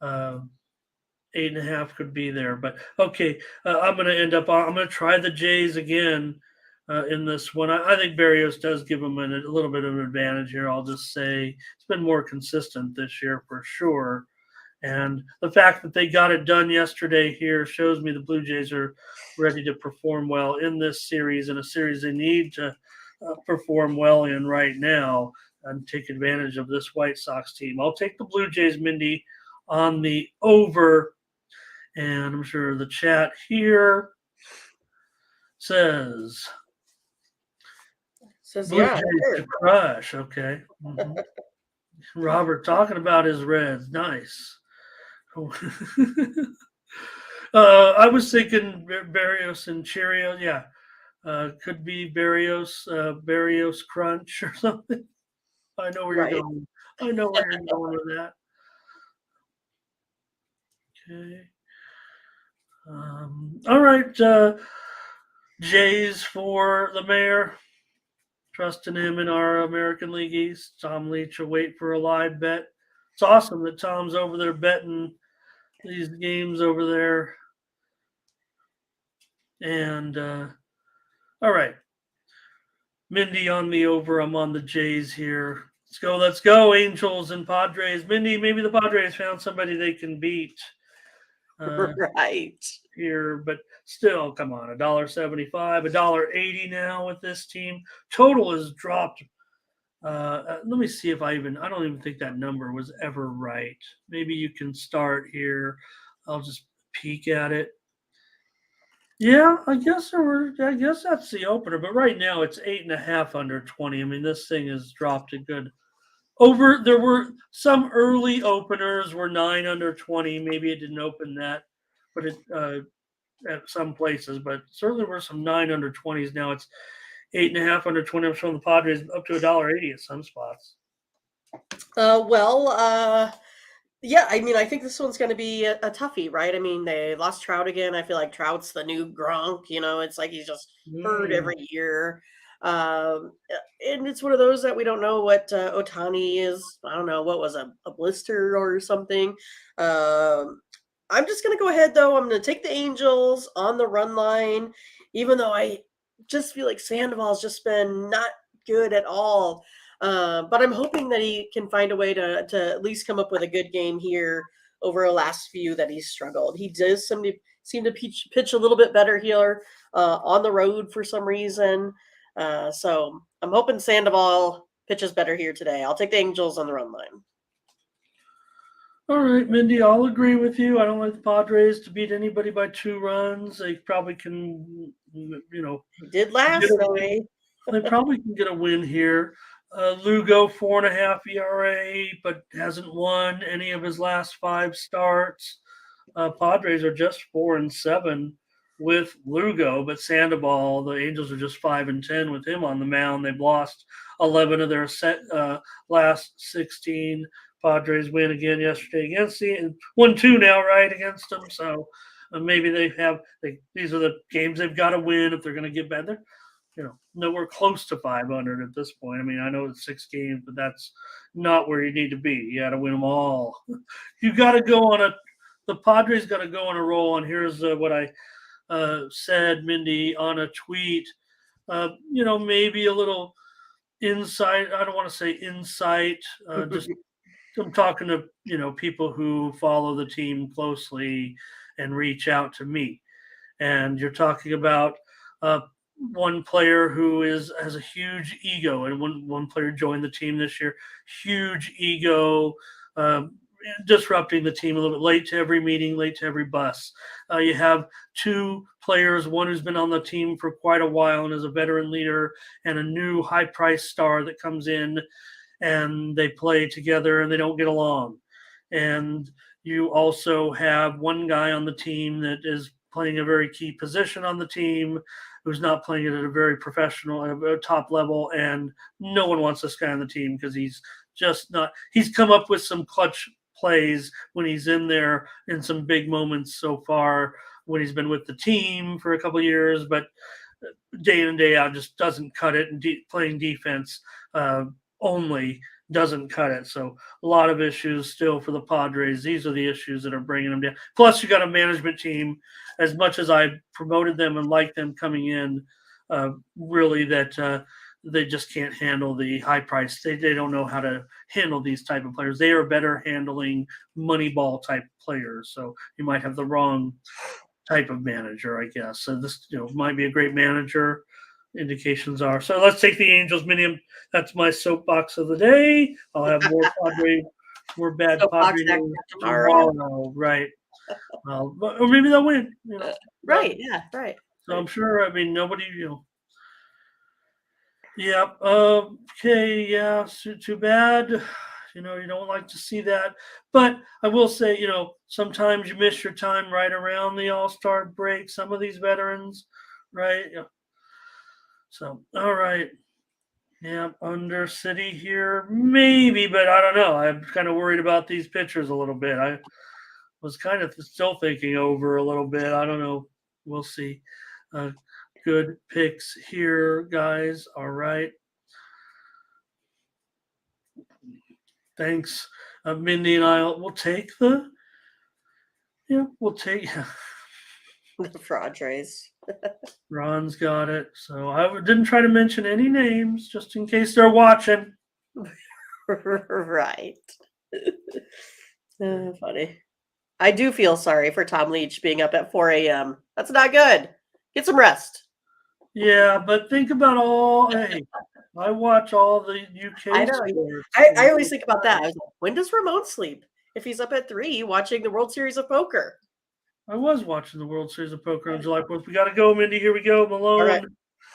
8.5 could be there, but okay. I'm going to end up. I'm going to try the Jays again in this one. I think Barrios does give them a little bit of an advantage here. I'll just say it's been more consistent this year for sure. And the fact that they got it done yesterday here shows me the Blue Jays are ready to perform well in this series, in a series they need to perform well in right now and take advantage of this White Sox team. I'll take the Blue Jays, Mindy, on the over. And I'm sure the chat here says Blue Yeah, Jays sure. to crush. Okay. Robert talking about his Reds. Nice. I was thinking Barrios and Cheerios. Yeah, could be Barrios Crunch or something. I know where Right. you're going. I know where you're going with that. Okay. All right. Jays for the mayor. Trusting him in our American League East. Tom Leach will wait for a live bet. It's awesome that Tom's over there betting these games over there. And all right. Mindy on the over. I'm on the Jays here. Let's go, Angels and Padres. Mindy, maybe the Padres found somebody they can beat Right. here, but still, come on, $1.75, $1.80 now with this team. Total has dropped. Let me see if I don't even think that number was ever right. Maybe you can start here. I'll just peek at it. Yeah, I guess that's the opener, but right now it's 8.5 under 20. I mean, this thing has dropped a good over. There were some early openers were 9 under 20. Maybe it didn't open that, but it at some places, but certainly were some 9 under 20s. Now it's 8.5 under 20. I'm showing the Padres up to $1.80 at some spots. Yeah, I mean, I think this one's going to be a toughie, right? I mean, they lost Trout again. I feel like Trout's the new Gronk. It's like he's just hurt every year. And it's one of those that we don't know what Otani is. I don't know what was a blister or something. I'm just going to go ahead though. I'm going to take the Angels on the run line, even though I just feel like Sandoval's just been not good at all. But I'm hoping that he can find a way to at least come up with a good game here over the last few that he's struggled. He does seem to pitch a little bit better here on the road for some reason. So I'm hoping Sandoval pitches better here today. I'll take the Angels on the run line. All right, Mindy, I'll agree with you. I don't like the Padres to beat anybody by 2 runs. They probably can, did last night. They probably can get a win here. Lugo 4.5 ERA, but hasn't won any of his last 5 starts. Padres are just 4-7 with Lugo, but Sandoval, the Angels are just 5-10 with him on the mound. They've lost 11 of their last 16. Padres win again yesterday against the 1-2 now, right, against them. So maybe these are the games they've got to win if they're going to get better. Nowhere close to 500 at this point. I mean, I know it's 6 games, but that's not where you need to be. You got to win them all. You got to go on the Padres got to go on a roll. And here's what I said, Mindy, on a tweet. Maybe a little insight. I don't want to say insight. Just I'm talking to people who follow the team closely and reach out to me. And you're talking about one player who has a huge ego, and one player joined the team this year. Huge ego, disrupting the team a little bit. Late to every meeting, late to every bus. You have 2 players, one who's been on the team for quite a while and is a veteran leader, and a new high-priced star that comes in, and they play together and they don't get along. And you also have one guy on the team that is playing a very key position on the team, who's not playing it at a very professional, top level, and no one wants this guy on the team because he's just not. He's come up with some clutch plays when he's in there in some big moments so far when he's been with the team for a couple of years, but day in and day out just doesn't cut it, and playing defense only doesn't cut it. So a lot of issues still for the Padres. These are the issues that are bringing them down. Plus, you got a management team. As much as I promoted them and liked them coming in, really that they just can't handle the high price. They don't know how to handle these type of players. They are better handling money ball type players. So you might have the wrong type of manager, I guess. So this might be a great manager. Indications are. So let's take the Angels. Minium. That's my soapbox of the day. I'll have more bad Padre news tomorrow. Right. Or maybe they'll win. Right. Yeah. Right. So I'm sure. I mean, nobody. Yeah. Okay. Yeah. Too bad. You don't like to see that. But I will say, sometimes you miss your time right around the All-Star break. Some of these veterans, right? So, all right. Yeah, under City here, maybe, but I don't know. I'm kind of worried about these pitchers a little bit. I was kind of still thinking over a little bit. I don't know. We'll see. Good picks here, guys. All right. Thanks, Mindy and I. We'll take we'll take the Padres. Ron's got it. So I didn't try to mention any names just in case they're watching. Right. Funny. I do feel sorry for Tom Leach being up at 4 a.m. That's not good. Get some rest. Yeah, but think about hey, I watch all the UK I know. sports. I always think about that. I was like, when does Ramon sleep? If he's up at 3 watching the World Series of Poker. I was watching the World Series of Poker on July 4th. We got to go, Mindy. Here we go. Malone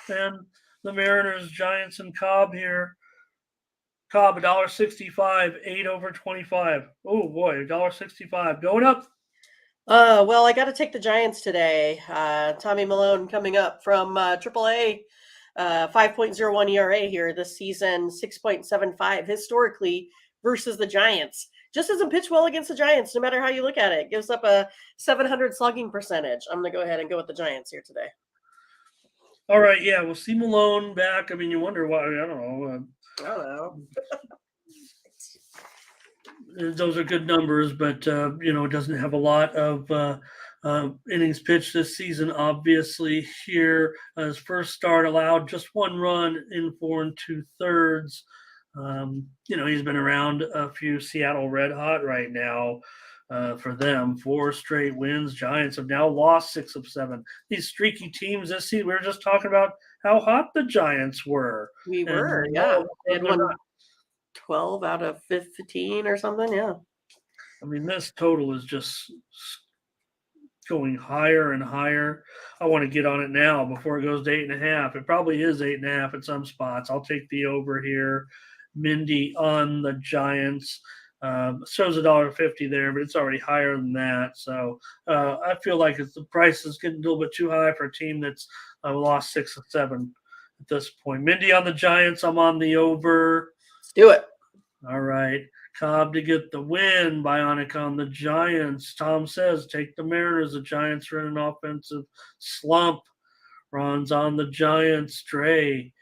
and the Mariners, Giants, and Cobb here. Cobb, $1.65, 8 over 25. Oh, boy, $1.65. Going up. Well, I got to take the Giants today. Tommy Malone coming up from AAA, 5.01 ERA here this season, 6.75 historically versus the Giants. Just doesn't pitch well against the Giants, no matter how you look at it. Gives up a 700 slugging percentage. I'm going to go ahead and go with the Giants here today. All right, yeah, we'll see Malone back. I mean, you wonder why. I don't know. Those are good numbers, but it doesn't have a lot of innings pitched this season. Obviously, here his first start allowed just 1 run in 4 2/3. He's been around a few. Seattle Red Hot right now for them. 4 straight wins. Giants have now lost 6 of 7. These streaky teams this season. We were just talking about how hot the Giants were. We were, yeah. They had won 12 out of 15 or something, yeah. I mean, this total is just going higher and higher. I want to get on it now before it goes to 8.5. It probably is 8.5 at some spots. I'll take the over here. Mindy on the Giants. Shows $1.50 there, but it's already higher than that. So I feel like the price is getting a little bit too high for a team that's lost 6 of 7 at this point. Mindy on the Giants. I'm on the over. Let's do it. All right. Cobb to get the win. Bionic on the Giants. Tom says take the Mariners. The Giants are in an offensive slump. Ron's on the Giants. Dre.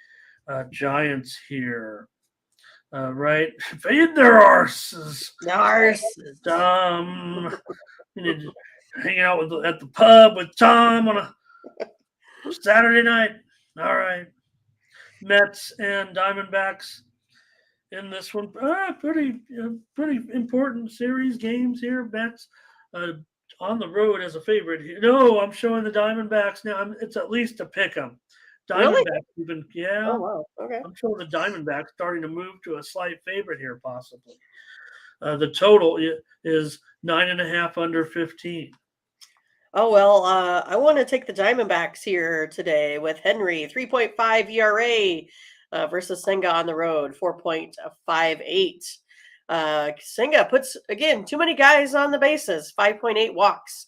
Giants here. Right. Fade their arses. Hanging out at the pub with Tom on a Saturday night. All right. Mets and Diamondbacks in this one. Pretty important series games here. Mets on the road as a favorite here. No, I'm showing the Diamondbacks now. It's at least a pick 'em. Diamondbacks even, yeah. Oh, wow. Okay. I'm showing the Diamondbacks starting to move to a slight favorite here, possibly. The total is 9.5 under 15. Oh, well, I want to take the Diamondbacks here today with Henry, 3.5 ERA versus Senga on the road, 4.58. Senga puts, again, too many guys on the bases, 5.8 walks.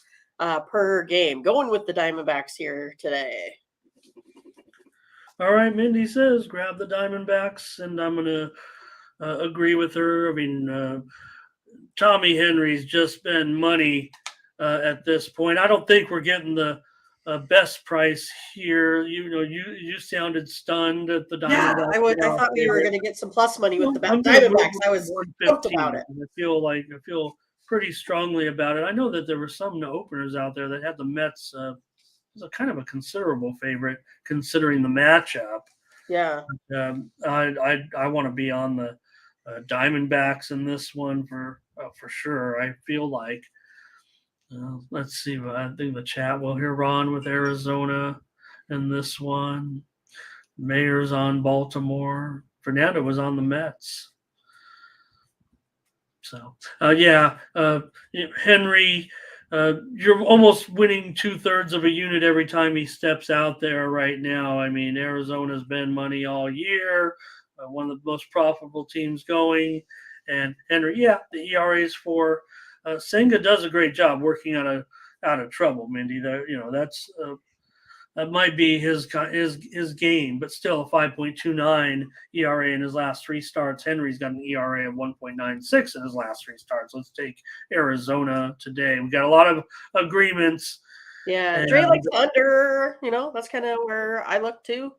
per game. Going with the Diamondbacks here today. All right, Mindy says grab the Diamondbacks, and I'm going to agree with her. I mean, Tommy Henry's just been money at this point. I don't think we're getting the best price here. You sounded stunned at the Yeah, Diamondbacks. I thought we were going to get some plus money with the I'm going to move Diamondbacks. I was pumped 115. about it. I feel pretty strongly about it. I know that there were some openers out there that had the Mets as a kind of a considerable favorite considering the matchup. Yeah. I want to be on the Diamondbacks in this one for sure. I feel like. Let's see. I think the chat will hear Ron with Arizona in this one. Mayor's on Baltimore. Fernando was on the Mets. So Henry, you're almost winning 2/3 of a unit every time he steps out there right now. I mean, Arizona's been money all year, one of the most profitable teams going. And Henry, the ERAs for Senga does a great job working out of trouble. Mindy, that might be his game, but still a 5.29 ERA in his last 3 starts. Henry's got an ERA of 1.96 in his last 3 starts. Let's take Arizona today. We got a lot of agreements. Yeah, Dre likes under. That's kind of where I look too.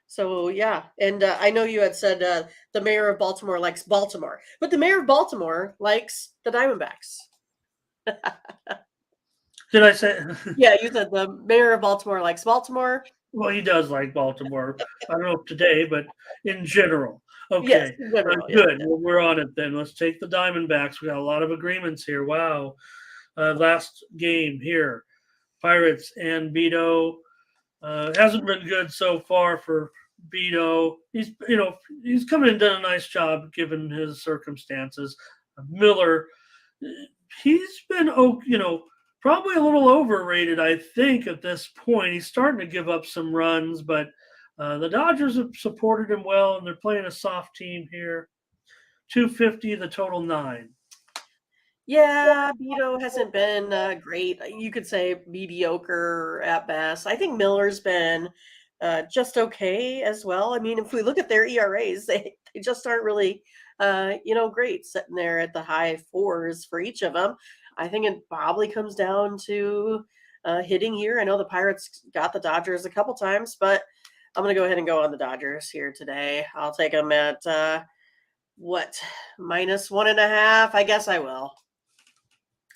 So yeah, and I know you had said the mayor of Baltimore likes Baltimore, but the mayor of Baltimore likes the Diamondbacks. Did I say? Yeah, you said the mayor of Baltimore likes Baltimore. Well, he does like Baltimore. I don't know if today, but in general. Okay, yes, in general, good. Yeah. Well, we're on it then. Let's take the Diamondbacks. We got a lot of agreements here. Wow. Last game here, Pirates and Beto. Hasn't been good so far for Beto. He's come in and done a nice job given his circumstances. Miller, he's been probably a little overrated, I think, at this point. He's starting to give up some runs, but the Dodgers have supported him well, and they're playing a soft team here. 250, the total 9. Yeah, Beto hasn't been great. You could say mediocre at best. I think Miller's been just okay as well. I mean, if we look at their ERAs, they just aren't really, great, sitting there at the high 4s for each of them. I think it probably comes down to hitting here. I know the Pirates got the Dodgers a couple times, but I'm going to go ahead and go on the Dodgers here today. I'll take them at -1.5. I guess I will.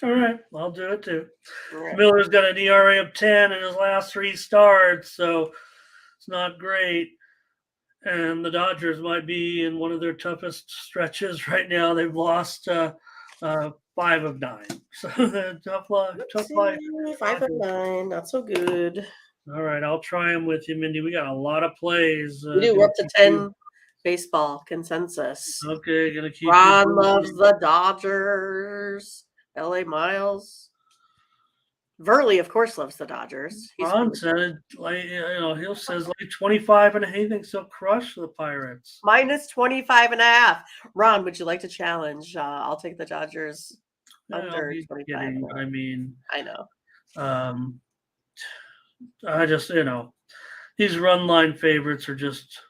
All right, I'll do it too. Right. Miller's got an ERA of 10 in his last 3 starts, so it's not great. And the Dodgers might be in one of their toughest stretches right now. They've lost 5 of 9. So tough life. 5 of 9, not so good. All right, I'll try them with you, Mindy. We got a lot of plays. We do. We're up to 10 baseball consensus. Okay, gonna keep. Ron loves the Dodgers. LA Miles. Verley, of course, loves the Dodgers. Ron said, he says 25 and he thinks he'll crush the Pirates. -25.5. Ron, would you like to challenge? I'll take the Dodgers under 25. I mean, I know. I just, these run line favorites are just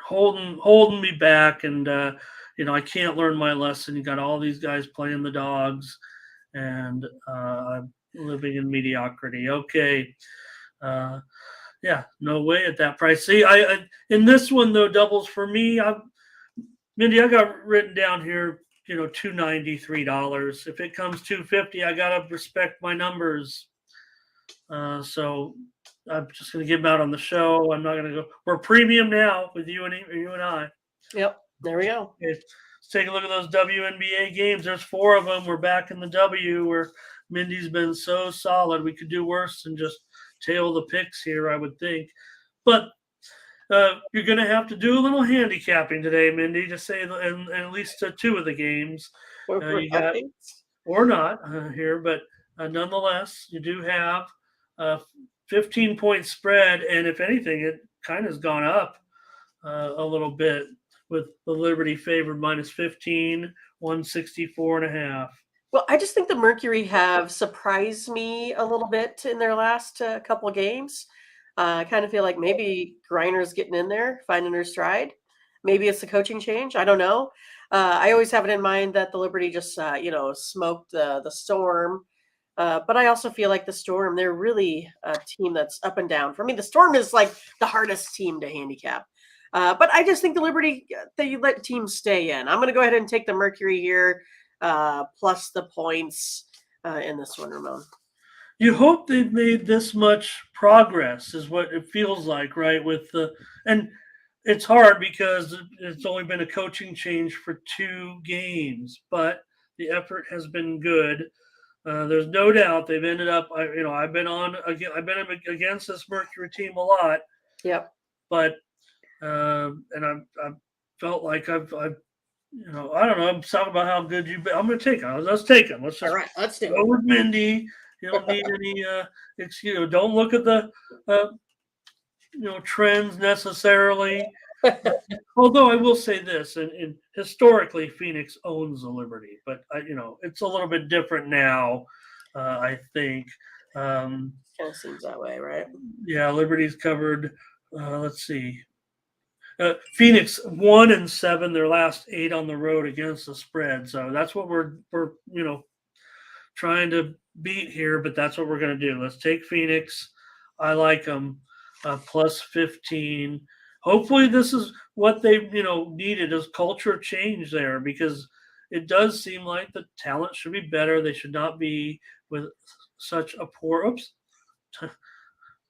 holding me back, and I can't learn my lesson. You got all these guys playing the dogs, and I'm living in mediocrity. Okay, no way at that price. See, I in this one though, doubles for me. Mindy, I got written down here. $293. If it comes $250, I gotta respect my numbers. So I'm just gonna give them out on the show. I'm not gonna go. We're premium now with you and I. Yep, there we go. Okay, let's take a look at those WNBA games. There's 4 of them. We're back in the W, where Mindy's been so solid. We could do worse than just tail the picks here, I would think. But you're going to have to do a little handicapping today, Mindy, to say in at least 2 of the games. You got, or not here, but nonetheless, you do have a 15-point spread, and if anything, it kind of has gone up a little bit with the Liberty favored -15, 164.5. Well, I just think the Mercury have surprised me a little bit in their last couple of games. I kind of feel like maybe Griner's getting in there, finding her stride. Maybe it's the coaching change. I don't know. I always have it in mind that the Liberty just, smoked the Storm. But I also feel like the Storm, they're really a team that's up and down. For me, the Storm is like the hardest team to handicap. But I just think the Liberty, they let teams stay in. I'm going to go ahead and take the Mercury here, plus the points in this one, Ramon. You hope they've made this much progress, is what it feels like, right? And it's hard because it's only been a coaching change for 2 games, but the effort has been good. There's no doubt they've ended up. I've been against this Mercury team a lot, Yep. but and I've felt like I've I don't know. I'm talking about how good you've been. I'm going to take them. Let's take them. Let's just All right, let's do go it. with Mindy. You don't need any excuse. Don't look at the trends necessarily. Although I will say this, and historically Phoenix owns the Liberty, but it's a little bit different now. I think. Kind of seems that way, right? Yeah, Liberty's covered. Let's see. Phoenix 1-7 their last 8 on the road against the spread. So that's what we're trying to beat here, but that's what we're going to do. Let's take Phoenix. I like them plus 15. Hopefully this is what they needed, is culture change there, because it does seem like the talent should be better. They should not be with such a poor. Oops.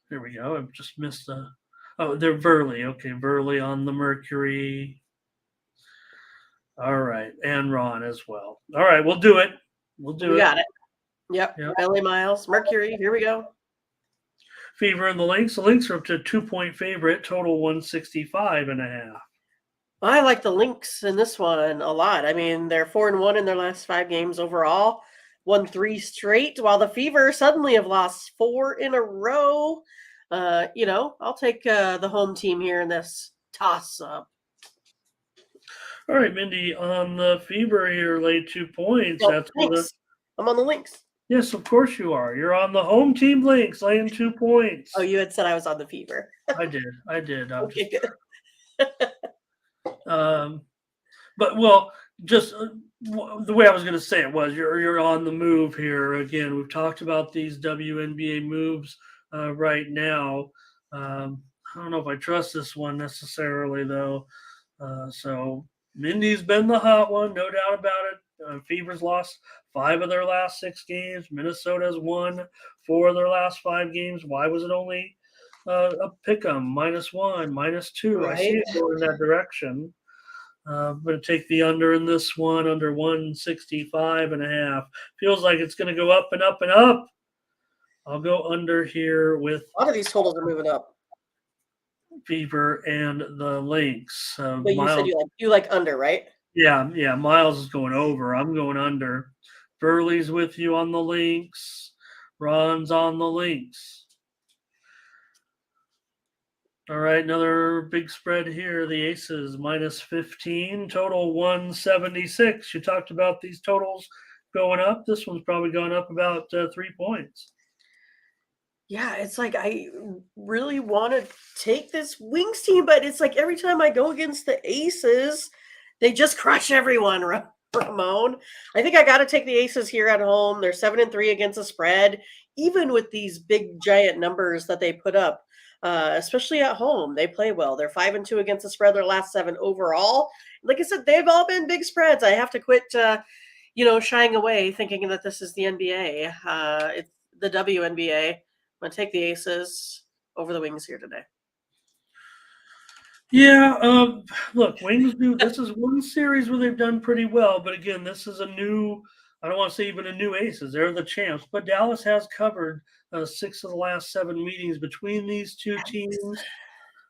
There we go. I've just missed the. Oh, they're Verley. Okay, Verley on the Mercury. All right, and Ron as well. All right, we'll do it. We'll do We it. got it. Yep. Belly Miles, Mercury. Here we go. Fever and the Lynx. The Lynx are up to 2-point favorite, total 165.5. I like the Lynx in this one a lot. I mean, they're 4-1 in their last 5 games overall, won 3 straight, while the Fever suddenly have lost 4 in a row. I'll take the home team here in this toss-up. All right, Mindy, on the Fever here, laid 2 points. Well, I'm on the Lynx. Yes, of course you are. You're on the home team Lynx, laying 2 points. Oh, you had said I was on the Fever. I did. Okay, good. But just the way I was going to say it was, you're on the move here again. We've talked about these WNBA moves right now. I don't know if I trust this one necessarily though. So Mindy's been the hot one, no doubt about it. Fever's lost 5 of their last 6 games. Minnesota's won 4 of their last 5 games. Why was it only a pick 'em, -1, -2? Right. I see it going in that direction. I'm going to take the under in this one, under 165.5. Feels like it's going to go up and up and up. I'll go under here with a lot of these totals are moving up. Fever and the Lynx. But you said you like under, right? Yeah. Miles is going over. I'm going under. Burley's with you on the Lynx. Ron's on the Lynx. All right, another big spread here. The Aces -15, total 176. You talked about these totals going up. This one's probably going up about 3 points. Yeah, it's like I really want to take this Wings team, but it's like every time I go against the Aces, they just crush everyone, Ramon. I think I got to take the Aces here at home. They're 7-3 against the spread, even with these big giant numbers that they put up. Especially at home, they play well. They're 5-2 against the spread. Their last 7 overall. Like I said, they've all been big spreads. I have to quit, shying away, thinking that this is the NBA. It's the WNBA. I'm gonna take the Aces over the Wings here today. Yeah. Look, Wings do. This is one series where they've done pretty well, but again, this is a new. I don't want to say even a new Aces. They're the champs, but Dallas has covered 6 of the last 7 meetings between these 2 teams.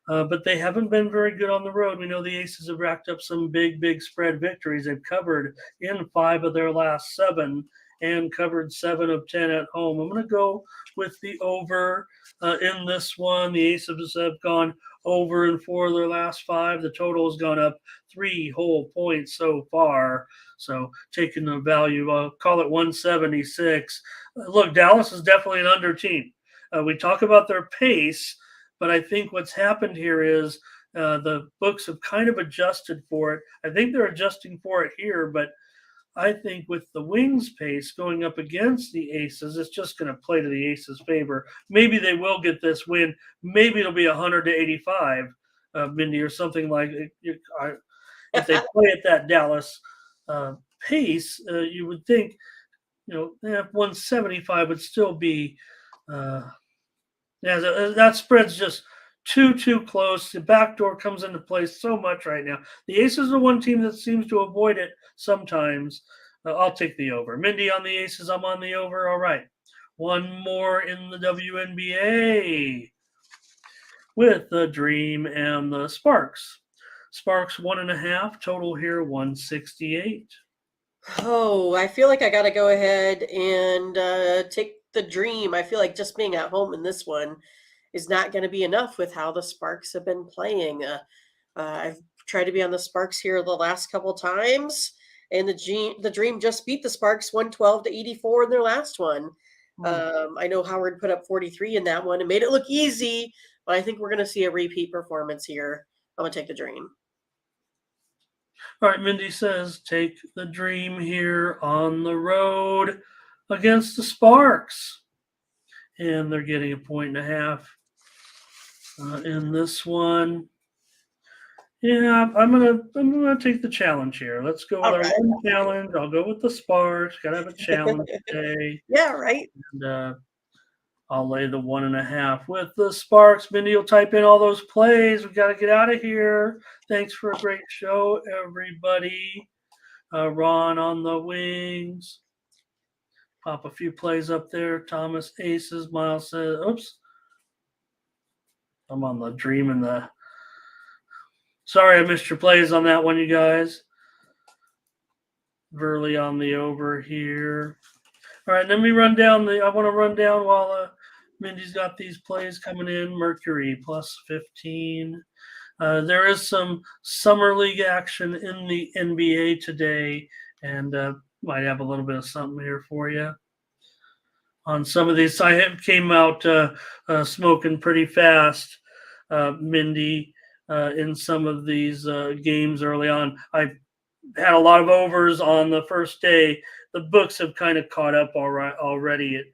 But they haven't been very good on the road. We know the Aces have racked up some big spread victories. They've covered in 5 of their last 7 and covered 7 of 10 at home. I'm going to go with the over in this one. The Aces have gone over in 4 of their last 5. The total has gone up 3 whole points so far. So taking the value, I'll call it 176. Look, Dallas is definitely an under team. We talk about their pace, but I think what's happened here is the books have kind of adjusted for it. I think they're adjusting for it here, but I think with the Wings pace going up against the Aces, it's just going to play to the Aces' favor. Maybe they will get this win. Maybe it'll be 100-85, Mindy, or something like it. If they play at that Dallas pace, you would think, 175 would still be. That spread's just too close. The backdoor comes into play so much right now. The Aces are one team that seems to avoid it sometimes. I'll take the over. Mindy on the Aces. I'm on the over. All right. One more in the WNBA with the Dream and the Sparks. Sparks 1.5. Total here 168. Oh, I feel like I got to go ahead and take the Dream. I feel like just being at home in this one is not going to be enough with how the Sparks have been playing. I've tried to be on the Sparks here the last couple times, and the Dream just beat the Sparks 112-84 in their last one. I know Howard put up 43 in that one and made it look easy, but I think we're going to see a repeat performance here. I'm going to take the Dream. All right, Mindy says take the Dream here on the road against the Sparks. And they're getting 1.5 in this one. Yeah, I'm gonna take the challenge here. Let's go with our one challenge. I'll go with the Sparks. Gotta have a challenge today. Yeah, right. And I'll lay the 1.5 with the Sparks. Mindy will type in all those plays. We got to get out of here. Thanks for a great show, everybody. Ron on the Wings. Pop a few plays up there. Thomas Aces. Miles says, oops. I'm on the Dream and the. Sorry, I missed your plays on that one, you guys. Verley on the over here. All right, let me run down I want to run down while Mindy's got these plays coming in. Mercury plus 15. There is some summer league action in the NBA today, and might have a little bit of something here for you on some of these. I came out smoking pretty fast, Mindy, in some of these games early on. I had a lot of overs on the first day. The books have kind of caught up already, it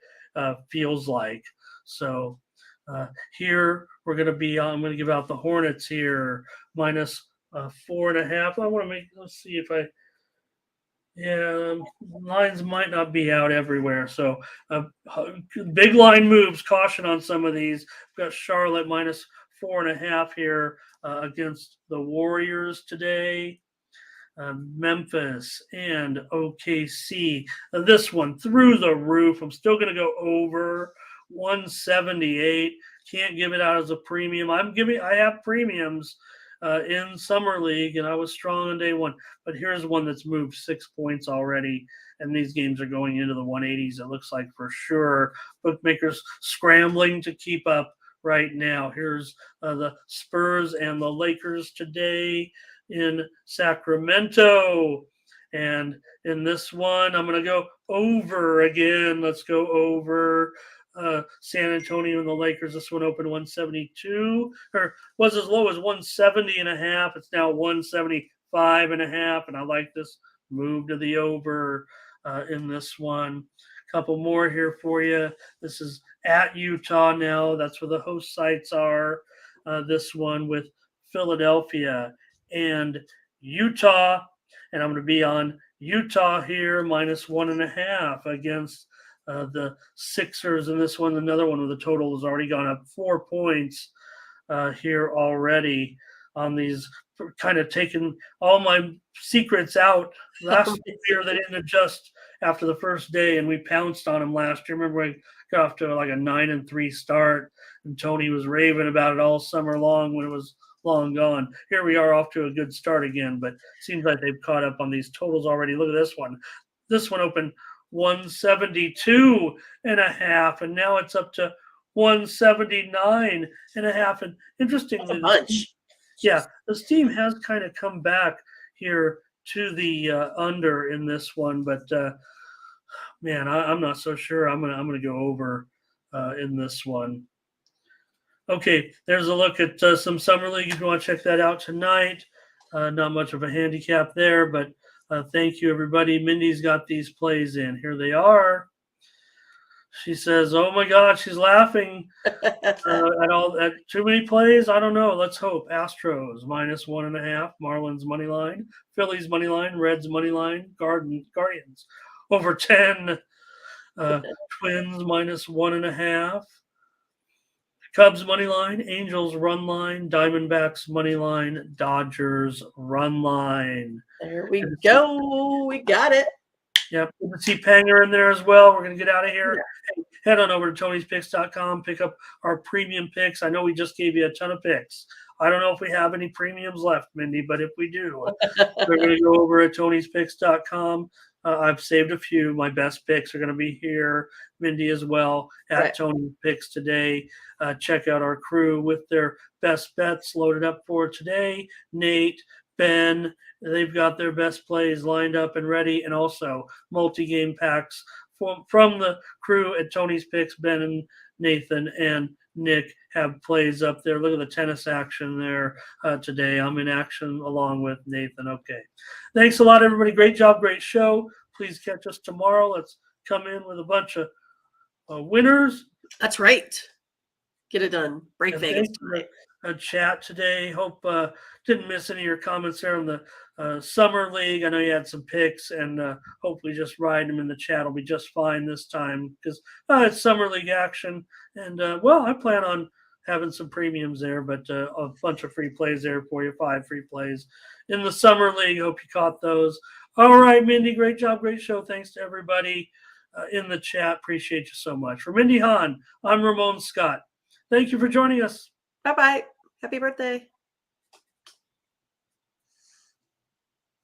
feels like. So here we're going to be on. I'm going to give out the Hornets here, minus 4.5. Let's see if I. Yeah, lines might not be out everywhere. So big line moves, caution on some of these. We've got Charlotte minus 4.5 here against the Warriors today. Memphis and OKC. This one through the roof. I'm still going to go over 178. Can't give it out as a premium. I have premiums in Summer League, and I was strong on day one. But here's one that's moved 6 points already, and these games are going into the 180s, it looks like, for sure. Bookmakers scrambling to keep up right now. Here's the Spurs and the Lakers today in Sacramento. And in this one, I'm going to go over again. Let's go over San Antonio and the Lakers. This one opened 172, or was as low as 170.5. It's now 175.5, and I like this move to the over in this one. Couple more here for you. This is at Utah now. That's where the host sites are. This one with Philadelphia and Utah, and I'm going to be on Utah here minus 1.5 against the Sixers. And this one, another one with the total has already gone up 4 points here already on these. Kind of taking all my secrets out last year. They didn't adjust after the first day, and we pounced on them last year. Remember, I got off to like a 9-3 start, and Tony was raving about it all summer long when it was long gone. Here we are off to a good start again, but it seems like they've caught up on these totals already. Look at this one. This one opened 172.5, and now it's up to 179.5. And interestingly, That's a bunch. this team has kind of come back here to the under in this one, but man, I'm not so sure. I'm gonna go over in this one. Okay, there's a look at some summer league. If you want to check that out tonight, not much of a handicap there, but thank you everybody. Mindy's got these plays in. Here they are. She says, "Oh my God, she's laughing at too many plays." I don't know. Let's hope. Astros -1.5. Marlins money line. Phillies money line. Reds money line. Guardians over 10. Twins -1.5. Cubs money line. Angels run line. Diamondbacks money line. Dodgers run line. There we go. We got it. Yep. Good to see Panger in there as well. We're going to get out of here. Yeah. Hey, head on over to Tony'sPicks.com. Pick up our premium picks. I know we just gave you a ton of picks. I don't know if we have any premiums left, Mindy, but if we do, we're going to go over at Tony'sPicks.com. I've saved a few. My best picks are going to be here. Mindy as well at Tony's Picks today. Check out our crew with their best bets loaded up for today. Nate, Ben, they've got their best plays lined up and ready, and also multi-game packs from the crew at Tony's Picks. Ben and Nathan and Nick have plays up there. Look at the tennis action there today. I'm in action along with Nathan. Okay. Thanks a lot, everybody. Great job. Great show. Please catch us tomorrow. Let's come in with a bunch of winners. That's right. Get it done. Break Vegas tonight. A chat today. Hope didn't miss any of your comments there on the summer league. I know you had some picks, and hopefully just riding them in the chat will be just fine this time because it's summer league action. And well, I plan on having some premiums there, but a bunch of free plays there for you. 5 free plays in the summer league. Hope you caught those. All right, Mindy, great job, great show. Thanks to everybody in the chat. Appreciate you so much. For Mindy Hahne, I'm Ramon Scott. Thank you for joining us. Bye-bye. Happy birthday.